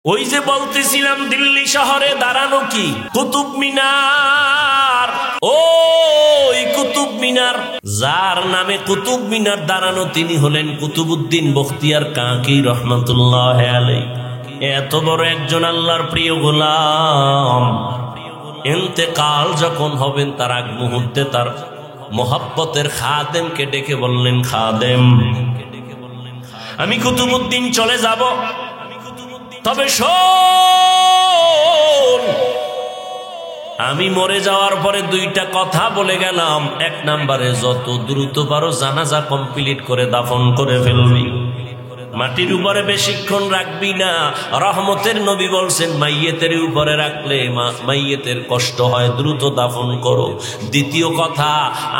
ওই যে বলতেছিলাম দিল্লি শহরে দাঁড়ানো কি কুতুব মিনার, ওই কুতুব মিনার, যার নামে কুতুব মিনার দাঁড়ানো তিনি হলেন কুতুবউদ্দিন বখতিয়ার কাকি রহমাতুল্লাহ আলাইহি। এত বড় একজন আল্লাহর প্রিয় গোলাম ইন্তেকাল যখন হবেন তার আগ মুহূর্তে তার মোহাব্বতের খাদেমকে ডেকে বললেন, খাদেম আমি কুতুবউদ্দিন চলে যাব, তবে শোন আমি মরে যাওয়ার পরে দুইটা কথা বলে গেলাম। এক নম্বরে যত দ্রুত পারো জানাজা কমপ্লিট করে দাফন করে ফেলবি, মাটির উপরে বেশিক্ষণ রাখবি না। রহমতের নবী বলছেন মাইয়েতের উপরে রাখলে মাইয়েতের কষ্ট হয়, দ্রুত দাফন করো। দ্বিতীয় কথা,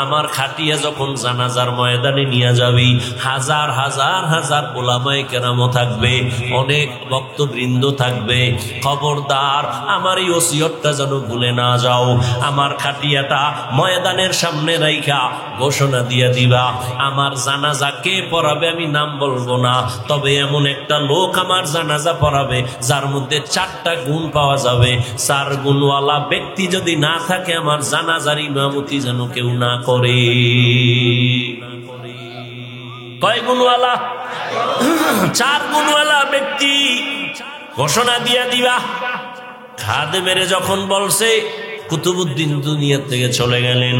আমার খাটিয়া যখন জানাজার ময়দানে নিয়ে যাবি হাজার হাজার হাজার ওলামায়ে কেরামও থাকবে, অনেক ভক্তবৃন্দ থাকবে, খবরদার আমার এই ওসিয়তটা যেন ভুলে না যাও। আমার খাটিয়াটা ময়দানের সামনে রাইখা ঘোষণা দিয়ে দিবা, আমার জানাজা কে পড়াবে আমি নাম বলবো না, তবে এমন একটা লোক আমার জানাজা পড়াবে যার মধ্যে 4টা গুণ পাওয়া যাবে। 4 গুণওয়ালা ব্যক্তি যদি না থাকে আমার জানাজার ইমামতি যেন কেউ না করে। কয় গুণওয়ালা? 4 গুণওয়ালা ব্যক্তি ঘোষণা দিয়া দিবা। খাদেমের যখন বলছে কুতুবউদ্দিন দুনিয়া থেকে চলে গেলেন,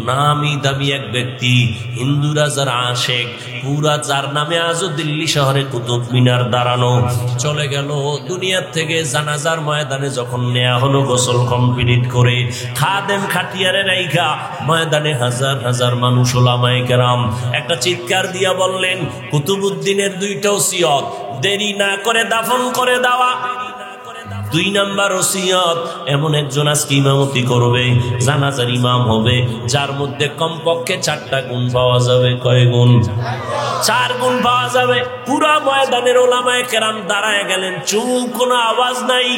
নামি দামি এক ব্যক্তি, হিন্দুরা যার আশেক, পুরা যার নামে আজও দিল্লি শহরে কুতুব মিনার দাঁড়ানো, চলে গেল দুনিয়ার থেকে। জানাজার ময়দানে যখন নেয়া হলো গোসল কমপ্লিট করে, খাদেম খাটিয়ারে রাইখা ময়দানে হাজার হাজার মানুষ ওলামায়ে কেরাম একটা চিৎকার দিয়া বললেন, কুতুবউদ্দিনের 2টা ওসিয়ত দেরি না করে দাফন করে দেওয়া। 2 নাম্বার ওসিয়ত, এমন একজন আজকে ইমামতি করবে, জানাজার ইমাম হবে যার মধ্যে কমপক্ষে 4টা গুণ পাওয়া যাবে। কয় গুণ? 4 গুণ পাওয়া যাবে। পুরা ময়দানের ওলামায়ে কেরাম দাঁড়ায় গেলেন, চুপ, কোনো আওয়াজ নাই,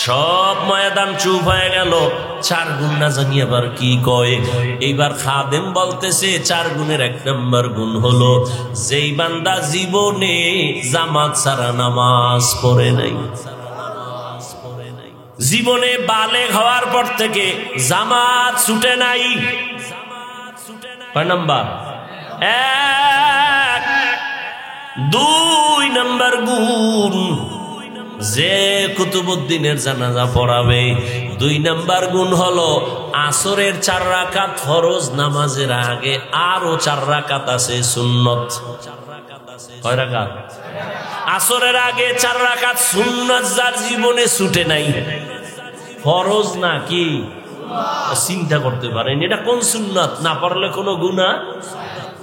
সব ময়দান চুপ হয়ে গেল। 4 গুণ না জানি আবার কি কয়। এইবার খাদেম বলতেছে 4 গুণের 1 নম্বর গুণ হলো যেই বান্দা জীবনে জামাত ছাড়া নামাজ পড়ে নাই, জীবনে বালেগ হওয়ার পর থেকে জামাত ছুটে নাই। কয় নাম্বার? 1। 2 নাম্বার গুণ, যে কুতুবউদ্দিনের জানাজা পড়াবে 2 নাম্বার গুণ হলো আসরের 4 রাকাত ফরজ নামাজের আগে আরো 4 রাকাত আছে সুন্নত। কয় রাকাত? আসরের আগে 4 রাকাত সুন্নত যার জীবনে ছুটে নাই, ফরজ না কি চিন্তা করতে পারেন এটা কোন সুন্নত, না পড়লে কোনো গুনাহ,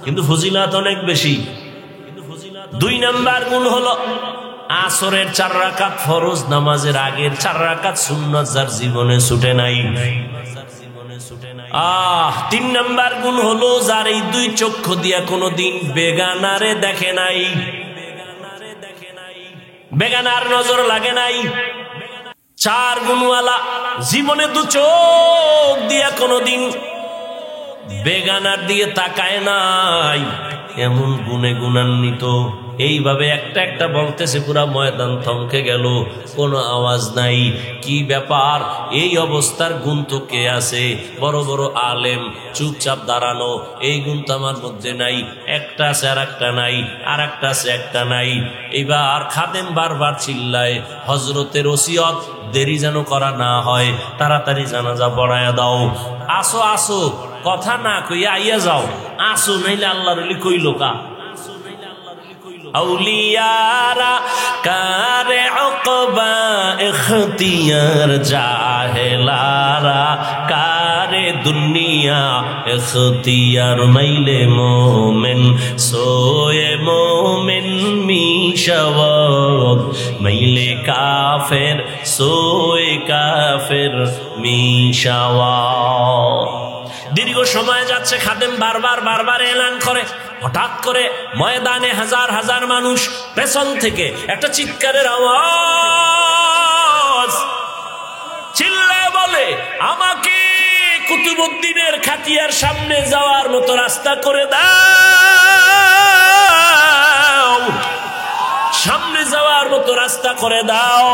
কিন্তু ফজিলত অনেক বেশি। 2 নাম্বার গুণ হলো আসরের 4 রাকাত ফরজ নামাজের আগের 4 রাকাত সুন্নত যার জীবনে ছুটে নাই। 3 নাম্বার গুণ হলো যার এই 2 চক্ষু দিয়া কোনোদিন বেগানারে দেখে নাই, বেগানার নজর লাগে নাই। 4 গুণওয়ালা, জীবনে 2 চোখ দিয়া কোনোদিন বেগানার দিয়ে তাকায় নাই, এমন গুণে গুণান্বিত। এইভাবে একটা একটা বলতেছে, পুরা ময়দান থমকে গেল, কোনো আওয়াজ নাই। কি ব্যাপার? এই অবস্থার গুণ তো কে আছে? বড় বড় আলেম চুপচাপ দাঁড়ানো, এই গুণ তো আমার মধ্যে নাই। একটা আছে আর একটা নাই, আর একটা আছে একটা নাই। এইবার খাদেম বারবার চিল্লায়, হযরতের ওসিয়ত দেরি যেন করা না হয়, তাড়াতাড়ি জানাজা পড়ায়া দাও। আসো আসো, কথা না কইয়া আইয়া যাও, আসো, নাইলে আল্লাহর ওলি কইলো কা। আউলিয়ারা কারে উকবা ইখতিয়ার, জাহেলারা কারে দুনিয়া ইখতিয়ার। মাইলে মোমেন সোয়ে মোমেন মিশাওয়াত, মাইলে কাফের সোয়ে কাফের মিশাওয়াত। দীর্ঘ সময় যাচ্ছে, খাদেম বারবার বারবার এলান করে। হঠাৎ করে ময়দানে হাজার হাজার মানুষ, পেছন থেকে একটা চিৎকারের আওয়াজ, চিল্লায় বলে, আমাকে কুতুবউদ্দিনের খাটিয়ার সামনে যাওয়ার মতো রাস্তা করে দাও। সামনে যাওয়ার মতো রাস্তা করে দাও।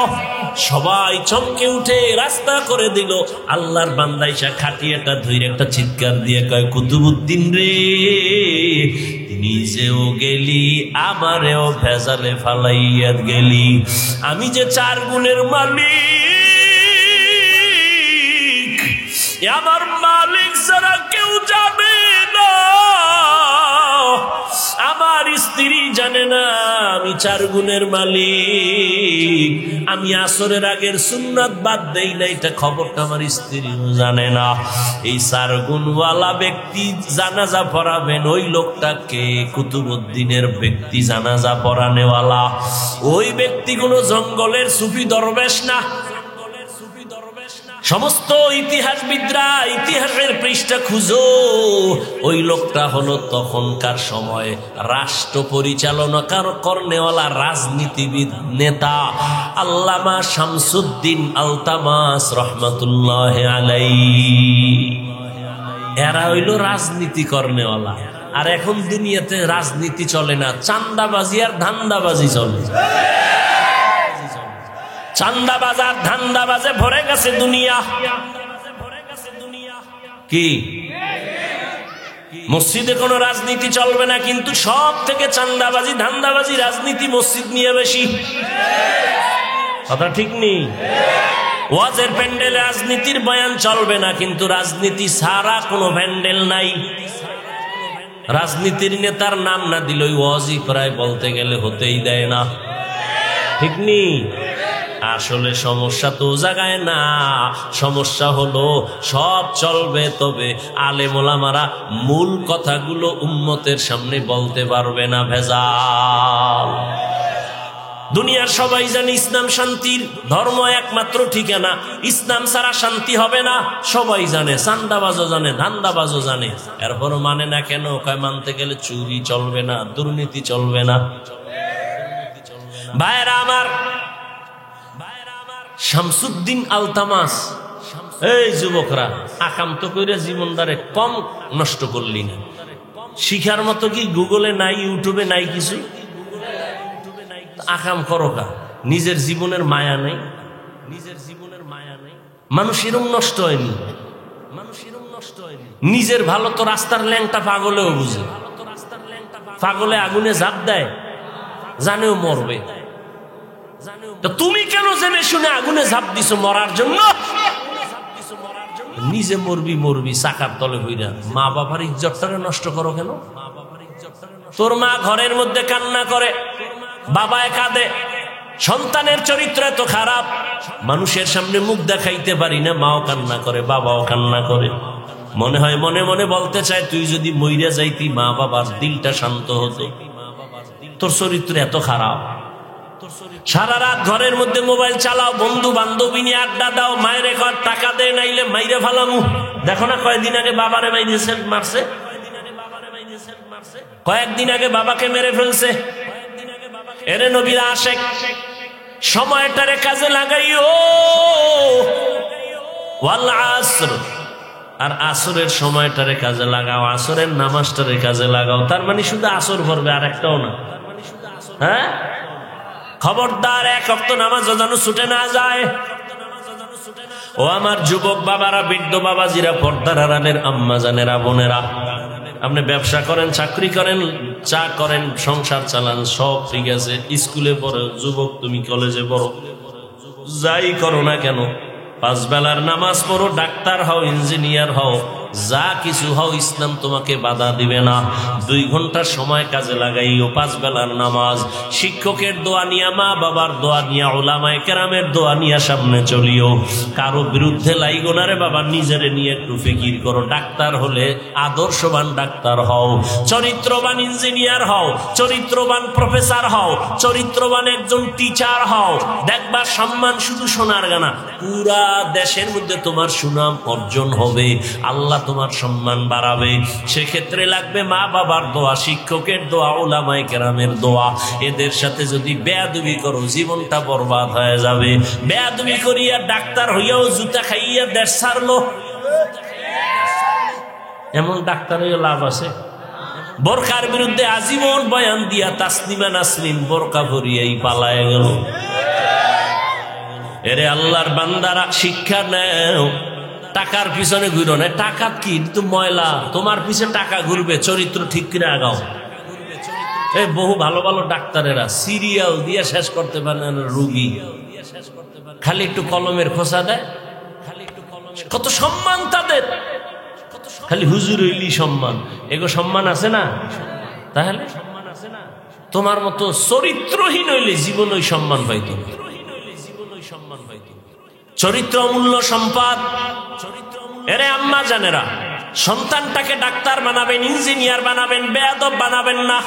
সবাই চমকে উঠে রাস্তা করে দিল। আল্লাহর বান্দা ইসা খাটিয়াটা ধরে একটা চিৎকার দিয়ে কয়, কুতুবুদ্দিন রে, নিজেও গেলি আমারেও ভেজালে ফালাইয়া গেলি। আমি যে 4 গুণের মালিক, আমার মালিক ছাড়া কেউ জানে না, আমার স্ত্রী জানে না আমি 4 গুণের মালিক। আমি আসরের আগের সুন্নাত বাদ দেই না, এটা খবরটা আমার স্ত্রীও জানে না। এই 4 গুণওয়ালা ব্যক্তি জানাজা পড়াবেন, ওই লোকটাকে কুতুবুদ্দিনের ব্যক্তি জানাজা পড়ানেওয়ালা। ওই ব্যক্তিগুলো জঙ্গলের সুফি দরবেশ না। সমস্ত ইতিহাসবিদরা ইতিহাসের পৃষ্ঠা খুঁজো, ওই লোকটা হলো তখনকার সময় রাষ্ট্র পরিচালনা করনেওয়ালা রাজনীতিবিদ নেতা আল্লামা শামসুদ্দিন আলতামাস রহমাতুল্লাহ আলাইহি। এরা হইল রাজনীতি করনেওয়ালা। আর এখন দুনিয়াতে রাজনীতি চলে না, চান্দাবাজি আর ধান্দাবাজি চলে। চান্দাবাজার ধান্দাবাজে ভরে গেছে দুনিয়া। কি মসজিদে কোনো রাজনীতি চলবে না, কিন্তু সব থেকে চান্দাবাজি ধান্দাবাজি রাজনীতি মসজিদ নিয়ে বেশি। কথা ঠিক নেই? ওয়াজের প্যান্ডেলে রাজনীতির বয়ান চলবে না, কিন্তু রাজনীতি ছাড়া কোনো প্যান্ডেল নাই। রাজনীতির নেতার নাম না দিলে ওই ওয়াজই প্রায় বলতে গেলে হতেই দেয় না। ঠিক নেই? আসলে সমস্যা তো জায়গায় না, সমস্যা হলো সব চলবে, তবে আলেম ওলামারা মূল কথাগুলো উম্মতের সামনে বলতে পারবে না। ভেজাল। দুনিয়ার সবাই জানে ইসলাম শান্তির ধর্ম, একমাত্র ঠিকানা। ইসলাম ছাড়া শান্তি হবে না, সবাই জানে। চান্দাবাজও জানে, ধান্দাবাজও জানে, এরপরও মানে না কেন? কয় মানতে গেলে চুরি চলবে না, দুর্নীতি চলবে না। ভাইরা আমার, শামসুদ্দিন আলতামাস, এই যুবকরা, আকান্ত করে জীবনদারে কম নষ্ট করলি না। শিখার মতো কি গুগলে নাই, ইউটিউবে নাই কিছু? আকাম করো কা? নিজের জীবনের মায়া নেই, নিজের জীবনের মায়া নেই। মানুষ এরম নষ্ট হয়নি, মানুষ এরম নষ্ট হয়নি। নিজের ভালো তো রাস্তার ল্যাংটা পাগলেও বুঝে। পাগলে আগুনে ঝাঁপ দেয়, জানেও মরবে। তুমি কেন জেনে শুনে আগুনে ঝাঁপ দিছো মরার জন্য? নিজে মরবি মরবি চাকার তলে হইরা। মা বাবার ইজ্জতটাকে নষ্ট করো কেন? তোর মা ঘরের মধ্যে কান্না করে, বাবায় কাঁদে, সন্তানের চরিত্র এত খারাপ, মানুষের সামনে মুখ দেখাইতে পারি না, মাও কান্না করে, বাবাও কান্না করে। মনে হয় মনে মনে বলতে চায়, তুই যদি মইরা যাইতি মা বাবার দিলটা শান্ত হতো। তোর চরিত্র এত খারাপ। সারা রাত ঘরের মধ্যে মোবাইল চালাও, বন্ধু বান্ধবী নিয়ে আড্ডা দাও, মায়ের এখন টাকা দেয়, নাইলে মাইরে ফালামু। দেখো না কয়েকদিন আগে বাবারে মাইরে সেলফ মারছে, কয়েকদিন আগে বাবাকে মেরে ফেলছে। এরে নবীর আশেক, সময়টারে কাজে লাগাইও। ওয়াল আসর, আর আসরের সময়টারে কাজে লাগাও, আসরের নামাজটারে কাজে লাগাও। তার মানে শুধু আসর পড়বে, আর একটাও না। হ্যাঁ, খবরদার, 1 ওয়াক্ত নামাজ যেন ছুটে না যায়। ও আমার যুবক বাবারা, বৃদ্ধ বাবাজিরা, পর্দার আড়ালের আম্মা জানেরা, বোনেরা, আপনি ব্যবসা করেন, চাকরি করেন, চা করেন, সংসার চালান, সব ঠিক আছে। স্কুলে পড়ো, যুবক তুমি কলেজে পড়ো, যাই করো না কেন, 5 বেলার নামাজ পড়ো, ডাক্তার হও, ইঞ্জিনিয়ার হও, যা কিছু হও, ইসলাম তোমাকে বাধা দিবে না। 2 ঘন্টা সময় কাজে লাগাইও, 5 বেলার নামাজ, শিক্ষকের দোয়া নিয়া, মা বাবার দোয়া নিয়া, উলামায়ে কেরামের দোয়া নিয়া সামনে চলিও। কারো বিরুদ্ধে লাইগো না রে বাবা, নিজেরে নিয়ে একটু ফিকির করো। ডাক্তার হলে আদর্শবান ডাক্তার হও, চরিত্রবান ইঞ্জিনিয়ার হও, চরিত্রবান প্রফেসর হও, চরিত্রবান একজন টিচার হও। দেখবা সম্মান শুধু সোনার গানা, পুরা দেশের মধ্যে তোমার সুনাম অর্জন হবে, আল্লাহ তোমার সম্মান বাড়াবে। সেক্ষেত্রে লাগবে মা বাবার দোয়া, শিক্ষকের দোয়া, উলামায়ে কেরামের দোয়া। এদের সাথে যদি বেয়াদবি করো, জীবনটা বরবাদ হয়ে যাবে। বেয়াদবি করিয়া ডাক্তার হইয়াও জুতা খাইয়া দেশ ছাড়লো, এমন ডাক্তার হইয়া লাভ আছে? বোরকার বিরুদ্ধে আজীবন বয়ান দিয়া তাসলিমা নাসরিন বোরকা পরিয়েই পালায় গেল। এরে আল্লাহর বান্দারা, শিক্ষা নেও। টাকার পিছনে ঘুরো না। টাকা কি তো ময়লা, তোমার পিছনে টাকা ঘুরবে। চরিত্র ঠিক করে আগাও। এই বহু ভালো ভালো ডাক্তারেরা সিরিয়াল দিয়ে শেষ করতে পারে না রোগী, খালি একটু কলমের খোসা দেয়। কত সম্মান তাদের, খালি হুজুর হইলি সম্মান। এগো সম্মান আছে না? তাহলে তোমার মতো চরিত্রহীন হইলে জীবন ওই সম্মান পাইত। চরিত্র অমূল্য সম্পদ। এরে আম্মা জানেরা, সন্তানটাকে ডাক্তার বানাবেন, ইঞ্জিনিয়ার বানাবেন, বেয়াদব বানাবেন না।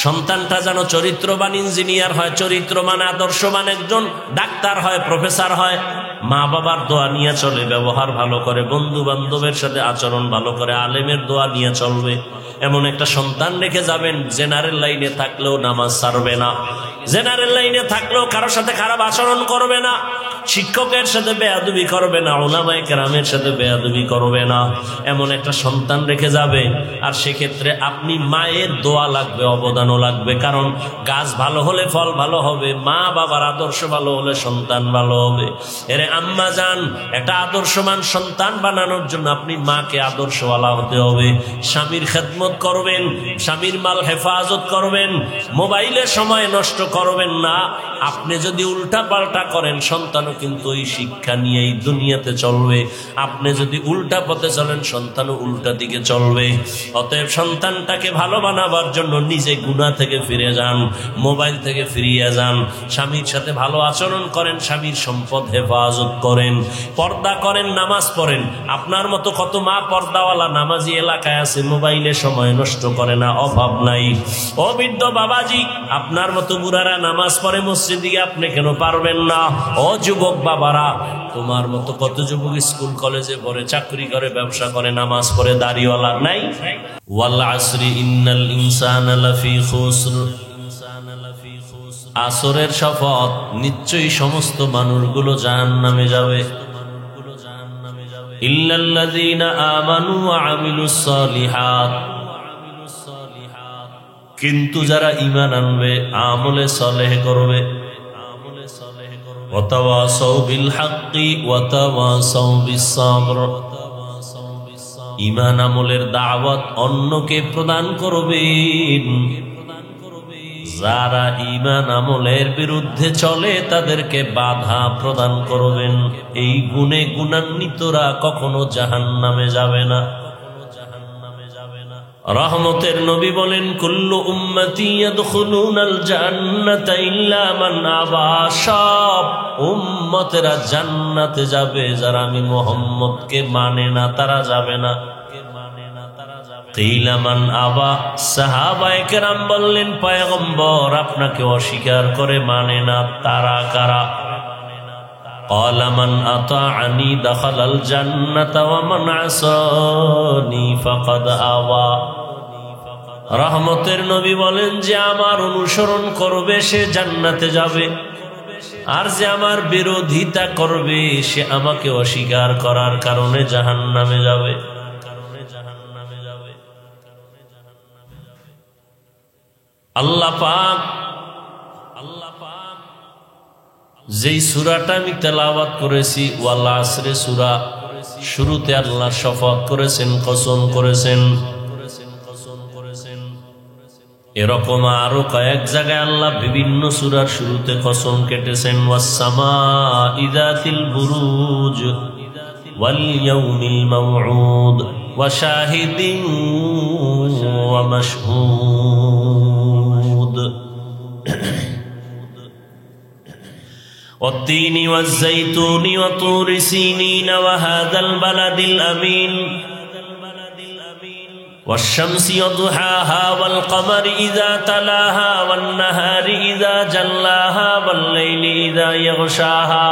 সন্তানটা যেন চরিত্রবান ইঞ্জিনিয়ার হয়, চরিত্রবান আদর্শবান একজন ডাক্তার হয়, প্রফেসর হয়। মা বাবার দোয়া নিয়ে চলে, ব্যবহার ভালো করে, বন্ধু বান্ধবের সাথে আচরণ ভালো করে, আলেমের দোয়া নিয়ে চলবে। এমন একটা সন্তান রেখে যাবেন, জেনারেল লাইনে থাকলেও নামাজ ছাড়বে না, জেনারেল লাইনে থাকলেও কারোর সাথে খারাপ আচরণ করবে না, শিক্ষকের সাথে বেয়াদবি করবে না, উলামায়ে কেরামের সাথে বেয়াদবি করবে না। এমন একটা সন্তান রেখে যাবে। আর সেক্ষেত্রে আপনি মায়ের দোয়া লাগবে, অবদানও লাগবে। কারণ গাছ ভালো হলে ফল ভালো হবে, মা বাবার আদর্শ ভালো হলে সন্তান ভালো হবে। এরে আম্মা জান, একটা আদর্শবান সন্তান বানানোর জন্য আপনি মাকে আদর্শওয়ালা হতে হবে। স্বামীর খেদমত করবেন, স্বামীর মাল হেফাজত করবেন, মোবাইলে সময় নষ্ট করবেন না। আপনি যদি উল্টা পাল্টা করেন, সন্তানও কিন্তু ওই শিক্ষা নিয়েই দুনিয়াতে চলবে। আপনি যদি উল্টা পথে চলেন, সন্তানও উল্টা দিকে চলবে। অতএব সন্তানটাকে ভালো বানাবার জন্য নিজে গুনাহ থেকে ফিরে যান, মোবাইল থেকে ফিরিয়ে যান, স্বামীর সাথে ভালো আচরণ করেন, স্বামীর সম্পদ হেফাজত করেন, পর্দা করেন, নামাজ পড়েন। আপনার মতো কত মা পর্দাওয়ালা নামাজি এলাকায় আছে, মোবাইলে সময় নষ্ট করে না, অভাব নাই। ও বৃদ্ধ বাবাজি, আপনার মতো বুড়ারা নামাজ পড়ে মসজিদে, আপনি কেন পারবেন না? ও যুবক বাবারা, তোমার মতো কত যুবক স্কুল কলেজে পড়ে, চাকরি করে, ব্যবসা করে, নামাজ পড়ে, দাড়িওয়ালা নাই? ওয়াল আসরি ইন্নাল ইনসানা লাফি খুসর, আসরের শপথ, নিশ্চয়ই সমস্ত মানুষগুলো জাহান্নামে যাবে। ইল্লাল্লাযীনা আমানু ওয়া আমিলুস সালিহাত, কিন্তু যারা ঈমান আনবে, আমলে সালেহ করবে, ওয়া তাওয়াসাউ বিল হাক্কি ওয়া তাওয়াসাউ বিস সাবর, ঈমান আমলের দাওয়াত অন্যকে প্রদান করবেন। যারা ঈমান আমলের বিরুদ্ধে চলে তাদেরকে বাধা প্রদান করবেন। এই গুণে গুণান্বিতরা কখনো জাহান্নামে যাবে না। রহমতের নবী বলেন, কুল্লু উম্মতি ইয়াদখুলুনাল জান্নাতা ইল্লা মান আবা, সব উম্মতেরা জান্নাতে যাবে, যারা আমি মুহাম্মদকে মানে না তারা যাবে না। কিলা মান আবা, সাহাবায়ে কেরাম বললেন, পয়গম্বর আপনাকে অস্বীকার করে, মানে না, তারা কারা? ক্বালা মান আতাআনি দাখালাল জান্নাতা ওয়া মান আসানি ফাকাদ আওয়া। রহমতের নবী বলেন, যে আমার অনুসরণ করবে সে জান্নাতে যাবে, আর যে আমার বিরোধিতা করবে সে আমাকে অস্বীকার করার কারণে জাহান্নামে যাবে। আল্লাহ পাক যেই সূরাটা আমি তেলাওয়াত করেছি, ওয়াল আসরে সূরা, শুরুতে আল্লাহ শপথ করেছেন, কসম করেছেন। এরকম আরো কয়েক জায়গায় আল্লাহ বিভিন্ন সূরার শুরুতে কসম কেটেছেন। ওয়াস সামাঈ যাতিল বুরুজ ওয়াল ইয়াউমিল মাউউদ ওয়া শাহিদিন ওয়া মাশহুদ والتين والزيتون وطور سينين وهذا البلد الأمين والشمس وضحاها والقمر إذا تلاها والنهار إذا جلاها والليل إذا يغشاها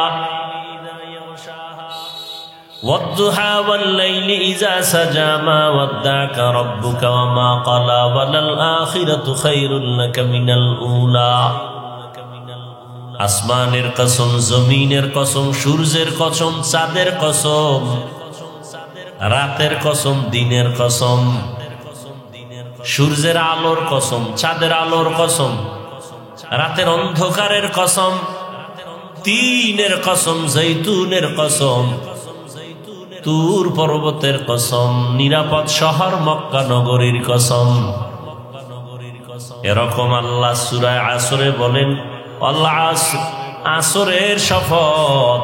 والضحى والليل إذا سجى ما ودعك ربك وما قلى وللآخرة خير لك من الأولى। আসমানের কসম, জমিনের কসম, সূর্যের কসম, চাঁদের কসম, রাতের কসম, দিনের কসম, সূর্যের আলোর কসম, চাঁদের আলোর কসম, রাতের অন্ধকারের কসম, তিনের কসম, জৈতুনের কসম, তুর পর্বতের কসম, নিরাপদ শহর মক্কা নগরীর কসম। এরকম আল্লাহ সূরা আসরে বলেন, আল্লাহ আসরের শপথ।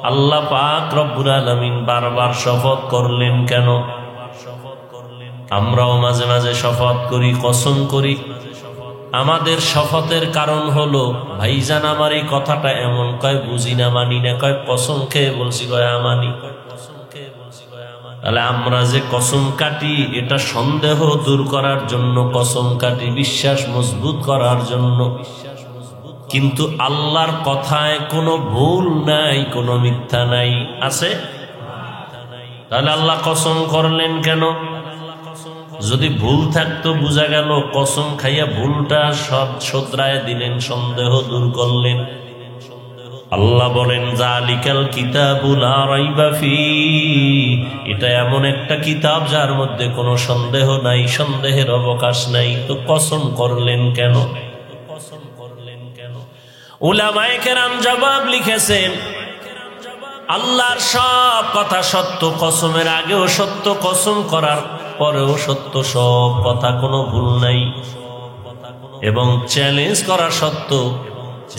আল্লাহ পাক রব্বুল আলামিন বারবার শপথ করলেন কেন? আমরাও মাঝে মাঝে শপথ করি, কসম করি। আমাদের শপথের কারণ হলো, ভাইজান আমার এই কথাটা এমন, কয় বুঝি না, মানি না, কয় কসম খেয়ে বলছি, কয় আমানি। তাহলে আমরা যে কসম কাটি, এটা সন্দেহ দূর করার জন্য কসম কাটি, বিশ্বাস মজবুত করার জন্য। কিন্তু আল্লাহর কথায় কোনো ভুল নাই, কোনো মিথ্যা নাই, আছে? তাহলে আল্লাহ কসম করলেন কেন? যদি ভুল থাকতো বুঝা গেল, কসম খাইয়া ভুলটা সব শোধরায় দিলেন, সন্দেহ দূর করলেন। আল্লাহ বলেন, যালিকাল কিতাবু লা রাইবা ফীহি, এটা এমন একটা কিতাব যার মধ্যে কোনো সন্দেহ নাই, সন্দেহের অবকাশ নাই। তো কসম করলেন কেন? উলামায়ে কেরাম জবাব লিখেছেন, আল্লাহর সব কথা সত্য, কসমের আগেও সত্য, কসম করার পরেও সত্য, সব কথা কোনো ভুল নাই। এবং চ্যালেঞ্জ করা সত্য,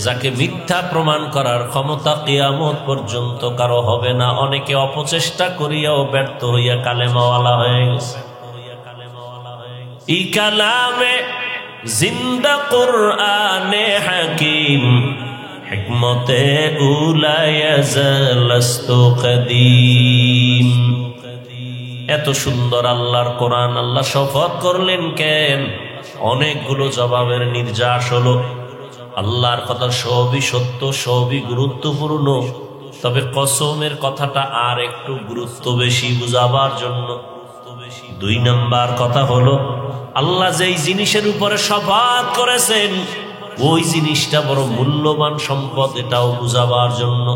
যাকে মিথ্যা প্রমাণ করার ক্ষমতা কিয়ামত পর্যন্ত কারো হবে না। অনেকে অপচেষ্টা করিয়াও ব্যর্থ হইয়া কালেমাওয়ালা হয়ে গেছে। ই কালামে জিন্দা কুরআনে হাকিম, হিকমতে উলায়াজালাস্তু কদিম। এত সুন্দর আল্লাহর কোরআন, আল্লাহ শপথ করলেন কেন? অনেকগুলো জবাবের নির্যাস হলো। আল্লাহর কথা সবই সত্য, সবই গুরুত্বপূর্ণ, তবে কসমের কথাটা আর একটু গুরুত্ব বেশি বুঝাবার জন্য। 2 নাম্বার কথা হলো, আল্লাহ যেই জিনিসের উপরে শপথ করেছেন ওই জিনিসটা বড় মূল্যবান সম্পদ, এটাও বুঝাবার জন্য।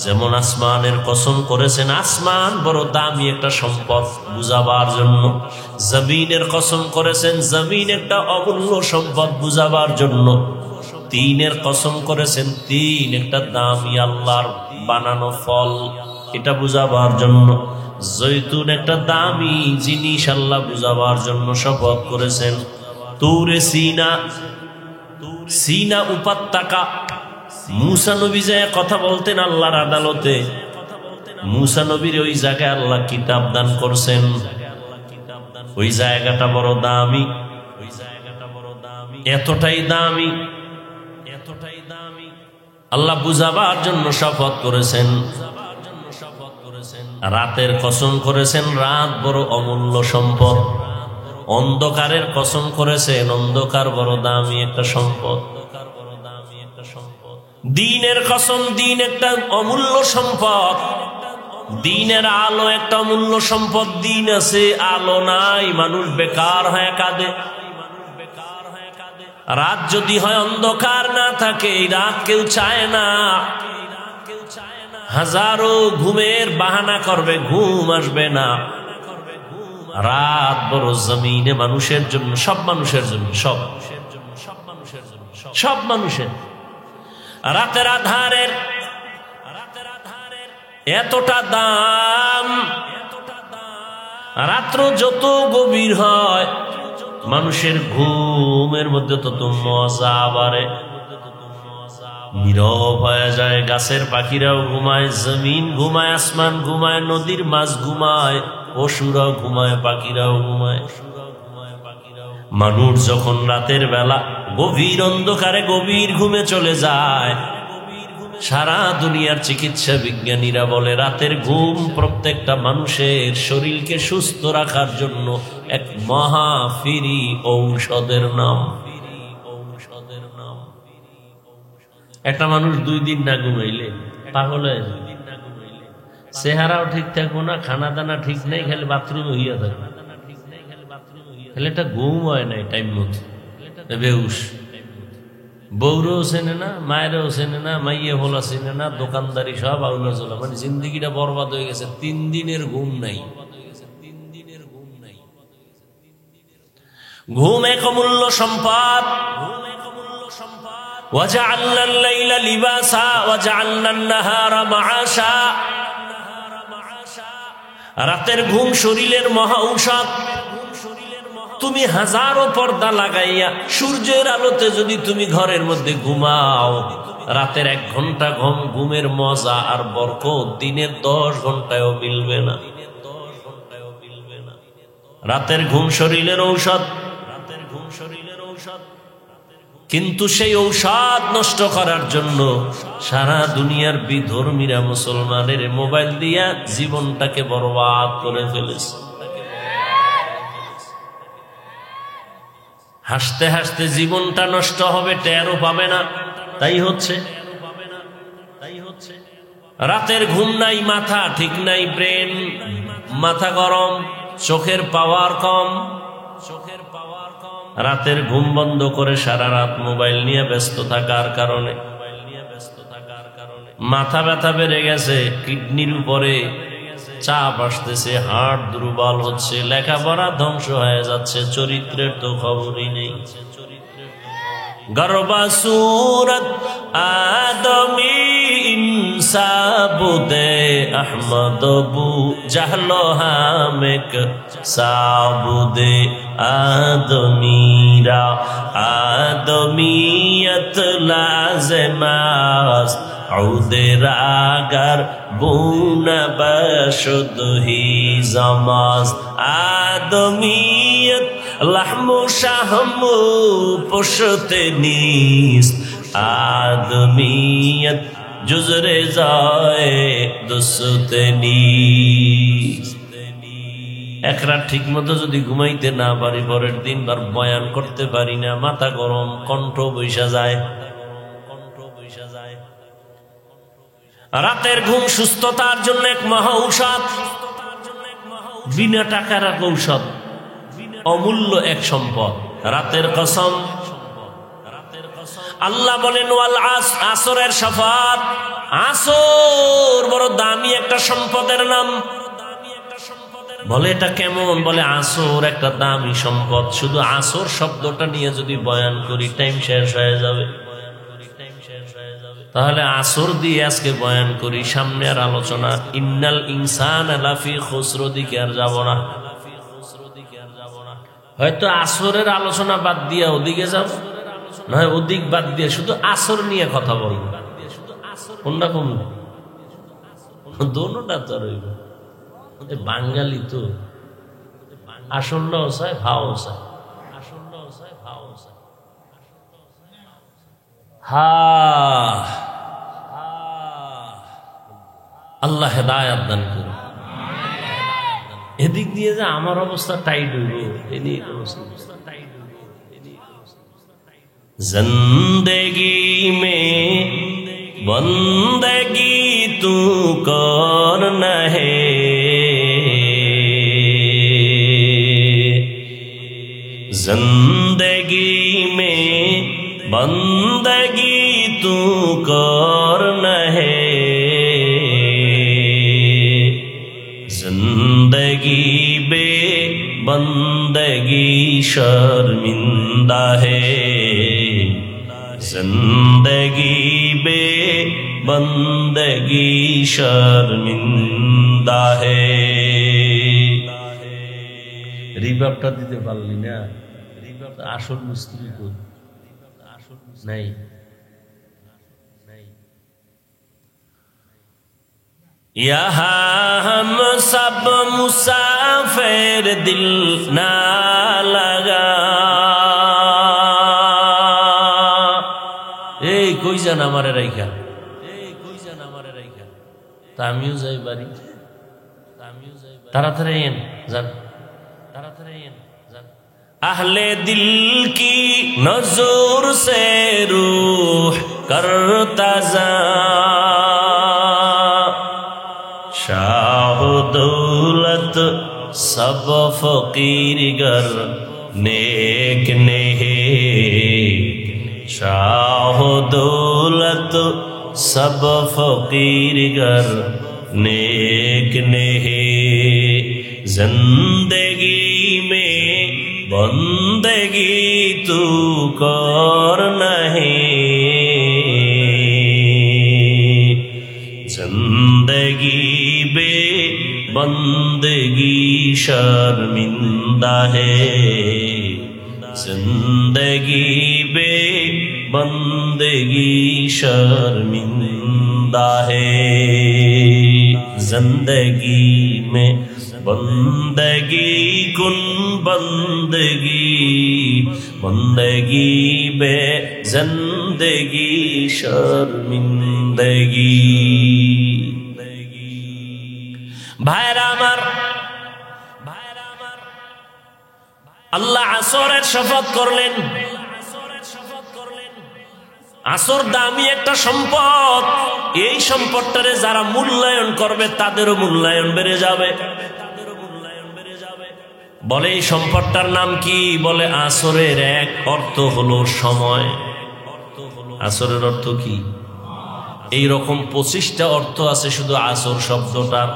যেমন আসমানের কসম করেছেন, আসমান বড় দামি একটা সম্পদ, বুঝাবার জন্য। জমিনের কসম করেছেন, জমিন একটা অমূল্য সম্পদ, বুঝাবার জন্য। তিনের কসম করেছেন, তিন একটা দামি আল্লাহর বানানো ফল, এটা বুঝাবার জন্য। জৈতুন একটা দামি জিনিস, আল্লাহ বুঝাবার জন্য শপথ করেছেন। তুরে সিনা, সিনা উপত্যকা, মুসা নবী যায় কথা বলতেন আল্লাহর আদালতে, মুসা নবীর ওই জায়গায় আল্লাহ কিতাব দান করছেন। ওই জায়গাটা বড় দামি, ওই জায়গাটা বড় দামি, এতটাই দামি, এতটাই দামি, আল্লাহ বুঝাবার জন্য শপথ করেছেন। রাতের কসম করেছেন, রাত বড় অমূল্য সম্পদ। অন্ধকারের কসম করেছেন, অন্ধকার বড় দামি একটা সম্পদ। দিনের কসম, দিন একটা অমূল্য সম্পদ। দিনের আলো একটা অমূল্য সম্পদ। দিন আছে, আলো নাই, মানুষ বেকার হয়ে কাঁদে। রাত যদি হয় অন্ধকার না থাকে, এই রাত কেউ চায় না। হাজারো ঘুমের বাহানা করবে, ঘুম আসবে না। রাত বড় জমিনে মানুষের জন্য, সব মানুষের জন্য, সব সব মানুষের। রাতের আধারের এতটা দাম, রাত্র যত গভীর হয় মানুষের ঘুমের মধ্যে তত মজা বাড়ে। নীরব হয়ে যায়, গাছের পাখিরাও ঘুমায়, জমিন ঘুমায়, আসমান ঘুমায়, নদীর মাছ ঘুমায়, পশুরাও ঘুমায়, পাখিরাও ঘুমায়। মানুষ যখন রাতের বেলা গভীর অন্ধকারে গভীর ঘুমে চলে যায়, সারা দুনিয়ার চিকিৎসা বিজ্ঞানীরা বলে রাতের ঘুম প্রত্যেকটা মানুষের শরীরকে সুস্থ রাখার জন্য এক মহা ফ্রি ঔষধের নাম। একটা মানুষ 2 দিন না ঘুমাইলে পাগল হয়ে যায়, চেহারাও ঠিক থাকবো না, খানা দানা ঠিক নেই, খালি বাথরুমে হইয়া থাকবে, খালি একটা ঘুম হয় নাই টাইম মতো, বেহুশ। বউরেও চেনে না, মায়েরও চেনে না, মাইয়ে হোলা চেনে না, দোকানদারি সব আউলা চলা, মানে জিন্দগিটা বরবাদ হয়ে গেছে। 3 দিনের ঘুম নাই। ঘুম এক অমূল্য সম্পদ। ওয়াজআলনা আল-লাইলা লিবাসা ওয়াজআলনা আন-নাহারা মাআশা। রাতের ঘুম শরীরের মহা ঔষধ। তুমি হাজারো পর্দা লাগাইয়া সূর্যের আলোতে যদি তুমি ঘরের মধ্যে ঘুমাও, রাতের 1 ঘন্টা ঘুমের মজা আর বরকত দিনের 10 ঘন্টায়ও মিলবে না। রাতের ঘুম শরীরের ঔষধ। কিন্তু সেই ঔষধ নষ্ট করার জন্য সারা দুনিয়ার বিধর্মীরা মুসলমানের মোবাইল দিয়া জীবনটাকে বরবাদ করে ফেলেছে। হাসতে হাসতে জীবনটা নষ্ট হবে, টেরও পাবে না। তাই হচ্ছে। রাতের ঘুম নাই, মাথা ঠিক নাই, ব্রেন মাথা গরম, চোখের পাওয়ার কম। রাতের ঘুম বন্ধ করে সারা রাত মোবাইল নিয়ে ব্যস্ত থাকার কারণে মাথা ব্যথা বেড়ে গেছে, কিডনির উপরে চাপ আসতেছে, হার্ট দুর্বল হচ্ছে, লেখাপড়া ধ্বংস হয়ে যাচ্ছে, চরিত্রের তো খবরই নেই। গর্বা সুরত আদমি ইনসাবুদে আহমদ বু জাহলো হামেক সাবুদে আদমিরা আদমিয়ত লাজমাস আউদে রাগার বুনা বশুদ হি জামাজ আদমিয়ত লাহমু শাহমু পুশতে নিস আদমিয়ত জুজরে যায় দুসতে নিস। এক রাত ঠিক মতো যদি ঘুমাইতে না পারি, পরের দিন বার বয়ান করতে পারি না, মাথা গরম, কণ্ঠ বৈশা যায়। রাতের ঘুম সুস্থতার জন্য এক মহা ঔষধ, বিনা টাকার এক ঔষধ, অমূল্য এক সম্পদ। রাতের কসম, আল্লাহ বলেন ওয়াল আসরের শপথ, আসর বড় দামি একটা সম্পদের নাম। বলে এটা কেমন? বলে আসর একটা দামি সম্পদ। শুধু আসর শব্দটা নিয়ে যদি বয়ান করি টাইম শেষ হয়ে যাবে। তাহলে আসর দিয়ে আজকে বয়ান করি, সামনে আর আলোচনা ইন্নাল ইনসান লাফি খুসর দিকে আর যাব না। হয়তো আসরের আলোচনা বাদ দিয়ে ওদিকে যাব, নয় ওদিক বাদ দিয়ে শুধু আসর নিয়ে কথা বলবো। কোনটা কম? দোনোটা তো রইব। বাঙালি তো আসরটাও চায়, ভাও চায়। আল্লাহ হেদায়াত দান করুন। এদিক দিয়ে যে আমার অবস্থা টাইট হইব, এদিক অবস্থা টাইট হইব। জিন্দেগি মে বন্দগি তু করনা হে, जिंदगी में बंदगी तू करना है, जिंदगी बे बंदगी शर्मिंदा है, जिंदगी बे बंदगी शर्मिंदा है। রিভাবটা দিতে পারলি না, আসল মিস্ত্রি তো নাই। यहाँ हम सब मुसाफिर दिल ना लगा। এই কই যান আমারে রাইখা, তা আমিও যাই বাড়ি। তাড়াতাড়ি এন যান, अहले दिल की नजर से रूह करता जा, शाह दौलत सब फकीर गर नेक नेहे, शाह दौलत सब फकीर गर नेक नेहे, जिंदगी में बंदगी जिंदगी तू करना है, जिंदगी बे बंदगी शर्मिंदा है, जिंदगी बे बंदगी शर्मिंदा है। जिंदगी में बंदगी कुन बंदगी, बंदगी बे जिंदगी शर्मिंदगी। भाईरा আমার, আল্লাহ আসরের শপথ করলেন। আসর দামি একটা সম্পদ, এই সম্পদটারে যারা মূল্যায়ন করবে তাদেরও মূল্যায়ন বেড়ে যাবে। বলে এই সম্পদটার নাম কি? বলে আসরের এক অর্থ হলো সময়। আসরের অর্থ কি? এই রকম 25টা অর্থ আছে শুধু আসর শব্দটার।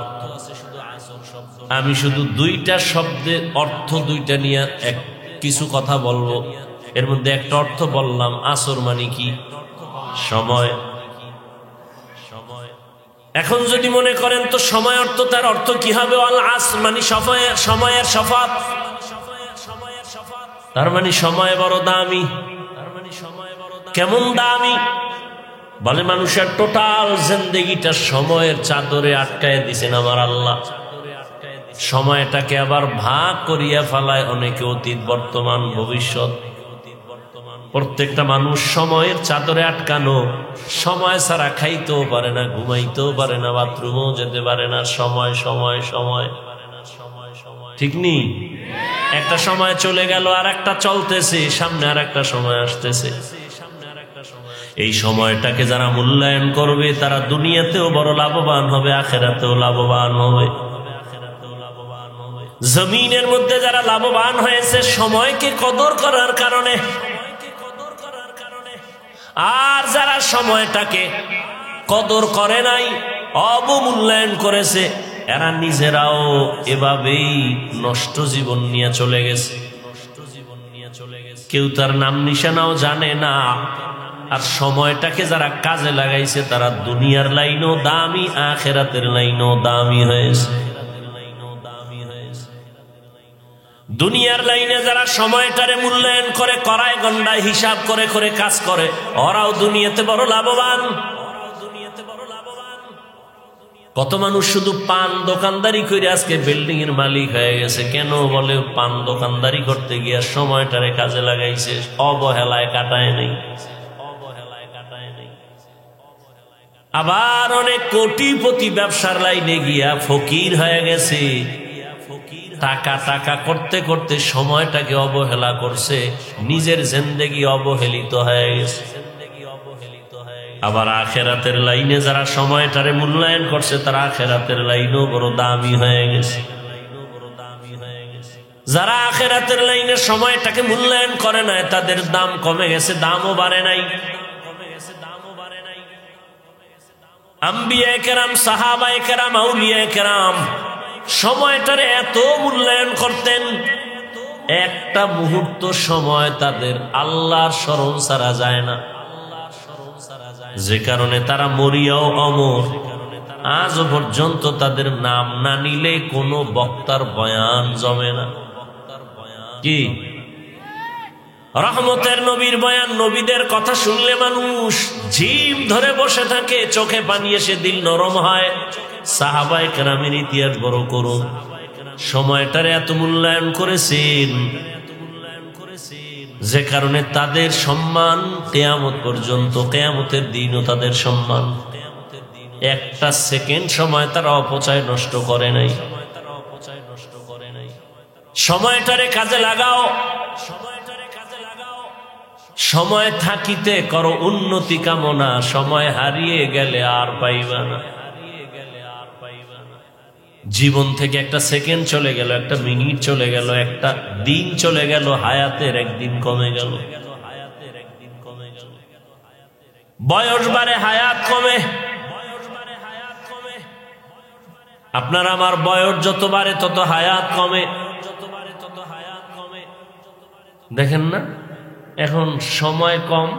আমি শুধু 2টা শব্দের অর্থ 2টা নিয়ে কিছু কথা বলবো। এর মধ্যে একটা অর্থ বললাম, আসর মানে কি? সময়। এখন যদি মনে করেন তো সময় অর্থ, তার অর্থ কি হবে? আল আসর মানে সময়ের শপথ। তার মানে সময় বড় দামি। কেমন দামি? বলে মানুষের টোটাল জিন্দেগিটা সময়ের চাদরে আটকায় দিছেন আমার আল্লাহ। সময়টাকে আবার ভাগ করিয়া ফেলায় অনেকে, অতীত, বর্তমান, ভবিষ্যৎ। প্রত্যেকটা মানুষ সময়ের চাদরে আটকানো। সময় ছাড়া খাইতেও পারে না, ঘুমাইতেও পারে না, বাথরুমও যেতে পারে না। সময় সময় সময়, ঠিক নেই? একটা সময় চলে গেল, আর একটা চলতেছে, সামনে আর একটা সময় আসতেছে। এই সময়টাকে যারা মূল্যায়ন করবে তারা দুনিয়াতেও বড় লাভবান হবে, আখিরাতেও লাভবান হবে। জমিনের মধ্যে যারা লাভবান হয়েছে সময়কে কদর করার কারণে, আর যারা সময়টাকে কদর করে নাই, অবমূল্যায়ন করেছে, এরা নিজেরাও এভাবেই নষ্ট জীবন নিয়ে চলে গেছে। কেউ তার নাম নিশানাও জানে না। আর সময়টাকে যারা কাজে লাগাইছে তারা দুনিয়ার লাইনও দামি, আখিরাতের লাইনও দামি হয়েছে। দুনিয়ার লাইনে যারা সময়টারে মূল্যায়ন করে, করায় গন্ডায় হিসাব করে করে কাজ করে, ওরাও দুনিয়াতে বড় লাভবান। কত মানুষ শুধু পান দোকানদারি করে আজকে বিল্ডিং এর মালিক হয়ে গেছে। কেন? বলে পান দোকানদারি করতে গিয়ে সময়টারে কাজে লাগাইছে, অবহেলায় কাটায় নেই। আবার অনেক কোটিপতি ব্যবসার লাইনে গিয়া ফকির হয়ে গেছে। টাকা টাকা করতে করতে সময়টাকে অবহেলা করছে, নিজের জিন্দেগি অবহেলিত হয়ে গেছে। আবার আখিরাতের লাইনে যারা সময়টারে মূল্যায়ন করছে তারা আখিরাতের লাইনেও বড় দামি হয়ে গেছে। যারা আখিরাতের লাইনে সময়টাকে মূল্যায়ন করে নাই তাদের দাম কমে গেছে, দামও বাড়ে নাই। আম্বিয়া কেরাম, সাহাবায়ে কেরাম, আউলিয়া কেরাম সময়টারে এত মূল্যায়ন করতেন, একটা মুহূর্ত সময় তাদের আল্লাহর স্মরণ ছাড়া যায় না, যে কারণে তারা মরিয়াও অমর। আজও পর্যন্ত তাদের নাম না নিলে কোনো বক্তার বয়ান জমে না। কি রহমতের নবীর বয়ান, নবীদের কথা শুনলে মানুষ জিম ধরে বসে থাকে, চোখে পানি এসে দিল নরম হয়। সাহাবায়ে কেরামের ইতিহাস বড় করুন, সময়টারে এত মূল্যায়ন করেছেন যে কারণে তাদের সম্মান কিয়ামত পর্যন্ত, কিয়ামতের দিনও তাদের সম্মান। একটা সেকেন্ড সময় তারা অপচয় নষ্ট করে নাই। সময়টারে কাজে লাগাও, সময় থাকিতে করো উন্নতি কামনা, সময় হারিয়ে গেলে আর পাইবা না। জীবন থেকে একটা সেকেন্ড চলে গেল, একটা মিনিট চলে গেল, একটা দিন চলে গেল, হায়াতের একদিন কমে গেল। বয়স বাড়ে, হায়াত কমে। আপনার আমার বয়স যত বাড়ে তত হায়াত কমে। দেখেন না, এখন সময় কম,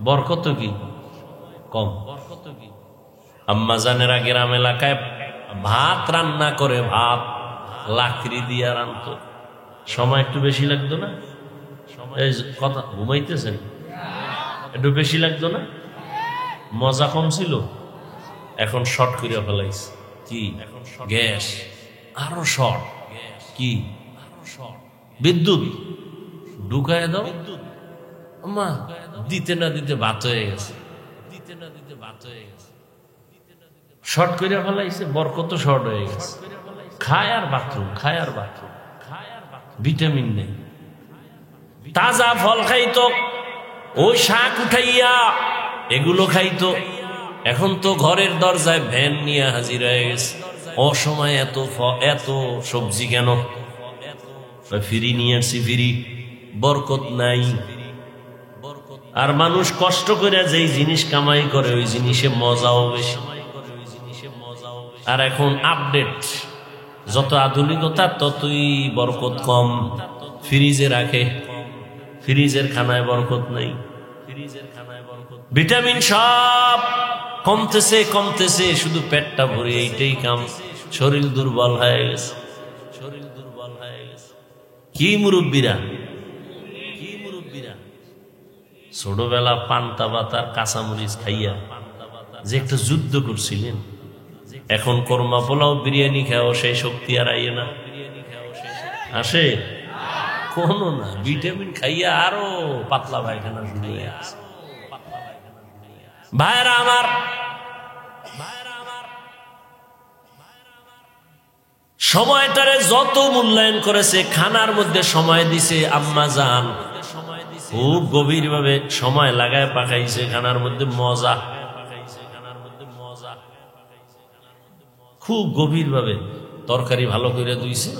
বরকত কি কম। আম্মা জানেরা গ্রাম এলাকায় ভাত রান্না করে, ভাত লাকড়ি দিয়ে রান্নত, সময় একটু বেশি লাগতো না? এই কথা ঘুমাইতেছেন, একটু বেশি লাগতো না? মজা কম ছিল। এখন শর্ট করে ফেলাইছে কি, গ্যাস আরো শর্ট, কি বিদ্যুৎ ঢুকায় দাও, আম্মা দিতে না দিতে ভাত হয়ে গেছে, শর্ট করে ফেলাইছে, বরকত শর্ট হয়ে গেছে। খায় আর বাথরুম, খায় আর বাথরুম, ভিটামিন নেই। তাজা ফল খাইতো, ওই শাক উঠাইয়া এগুলো খাইতো। এখন তো ঘরের দরজায় ভ্যান নিয়ে হাজির হয়ে গেছে। অসময় এত সবজি কেন? ফিরি নিয়ে আসছি, ফিরি, বরকত নাই। আর মানুষ কষ্ট করে যেই জিনিস কামাই করে ওই জিনিসে মজাও বেশি। আর এখন আপডেট, যত আধুনিকতা ততই বরকত কম। ফ্রিজে রাখে, ফ্রিজের খানায় বরকত নাই। ভিটামিন সব কমতেছে কমতেছে, শুধু পেটটা ভরে এইটাই কাম। শরীর দুর্বল হয়ে গেছে, কি মুরব্বীরা, ছোটবেলা পান্তা ভাত কাঁচামরিচ খাইয়া যে একটা যুদ্ধ করছিলেন, এখন কর্মা পোলাও বিরিয়ানি খাও সেই শক্তি আর আইয়ে না, আসে কোনো না। ভিটামিন খাইয়া আরো পাতলা পায়খানা শুরু হয়ে গেছে। ভাইরা আমার, সময়টারে যত মূল্যায়ন করেছে, খানার মধ্যে সময় দিছে আম্মা জান, খুব গভীর ভাবে সময় লাগায় পাকাইছে খানার মধ্যে, মজা খুব গভীর ভাবে। তরকারি ভালো করে ধুইছে,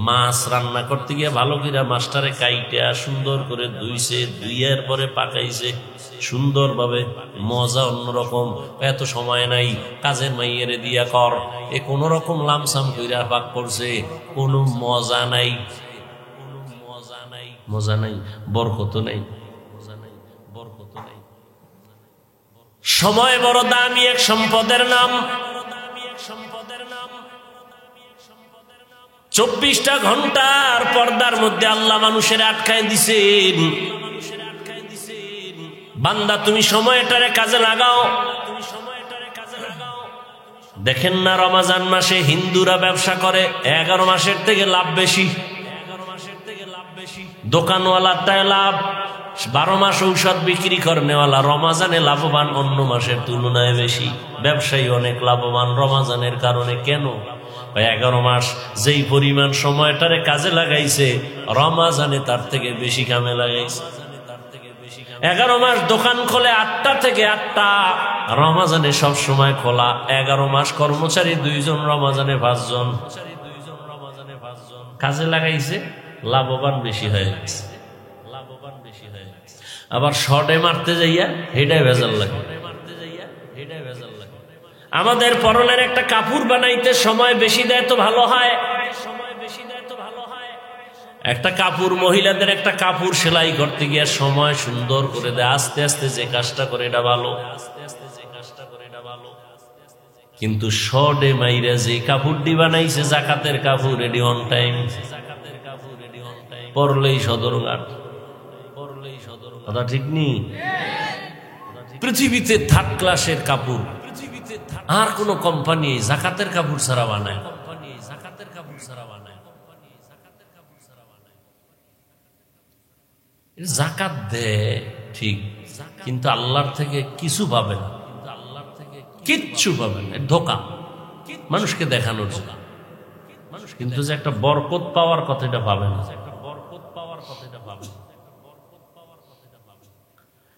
মাছ রান্না করতে গিয়ে ভালো করে মাছটারে কাইটা সুন্দর করে ধুইছে, ধুইয়ার পরে পাকাইছে সুন্দর ভাবে, মজা অন্যরকম। এত সময় নাই, কাজের মাইয়েরে দিয়া কর, এ কোন রকম লামসাম কইরা পাক করছে, কোনো মজা নাই, মজা নাই, বরকত নাই, বরকত নাই। সময় বড় দামি এক সম্পদের নাম। 24টা ঘন্টার পর্দার মধ্যে আল্লাহ মানুষের আটকায় দিছেন। বান্দা তুমি সময়টারে কাজে লাগাও। দেখেন না, রমজান মাসে হিন্দুরা ব্যবসা করে 11 মাসের থেকে লাভ বেশি, দোকানওয়ালাটায় লাভ, 12 মাস ঔষধ বিক্রি করেনেওয়ালা রমজানে লাভবান অন্য মাসের তুলনায় বেশি। ব্যবসায়ী অনেক লাভবান রমজানের কারণে। কেন? 11 মাস যেই পরিমাণ সময়টারে কাজে লাগাইছে, রমজানে তার থেকে বেশি কামে লাগাইছে। 11 মাস দোকান খোলে 8টা থেকে 8টা, রমজানে সব সময় খোলা। 11 মাস কর্মচারী 2 জন, রমজানে 5 জন। কাজে লাগাইছে, লাভবান বেশি হয়ে গেছে। আবার শর্টে মারতে যাইয়া হেডায় ভেজাল লাগে। আমাদের পরনের একটা কাপড় বানাইতে সময় বেশি দেয় তো ভালো হয়। একটা কাপড়, মহিলাদের একটা কাপড় সেলাই করতে গিয়ে সময় সুন্দর করে দেয়, আস্তে আস্তে যে কাজটা করে এটা ভালো। কিন্তু শর্টে মাইরা যে কাপড়টি বানাইছে জাকাতের কাপড়, রেডি অন টাইম, পরলেই সদরঘাট, কথা ঠিক নেই। পৃথিবীতে 3rd ক্লাসের কাপড় আর কোন কোম্পানি জাকাতের কাপড় ছাড়া বানায়? জাকাত দেয় ঠিক, কিন্তু আল্লাহর থেকে কিছু পাবে না, কিচ্ছু পাবে না, ধোঁকা, মানুষকে দেখানোর জন্য। কিন্তু যে একটা বরকত পাওয়ার কথা এটা পাবে না।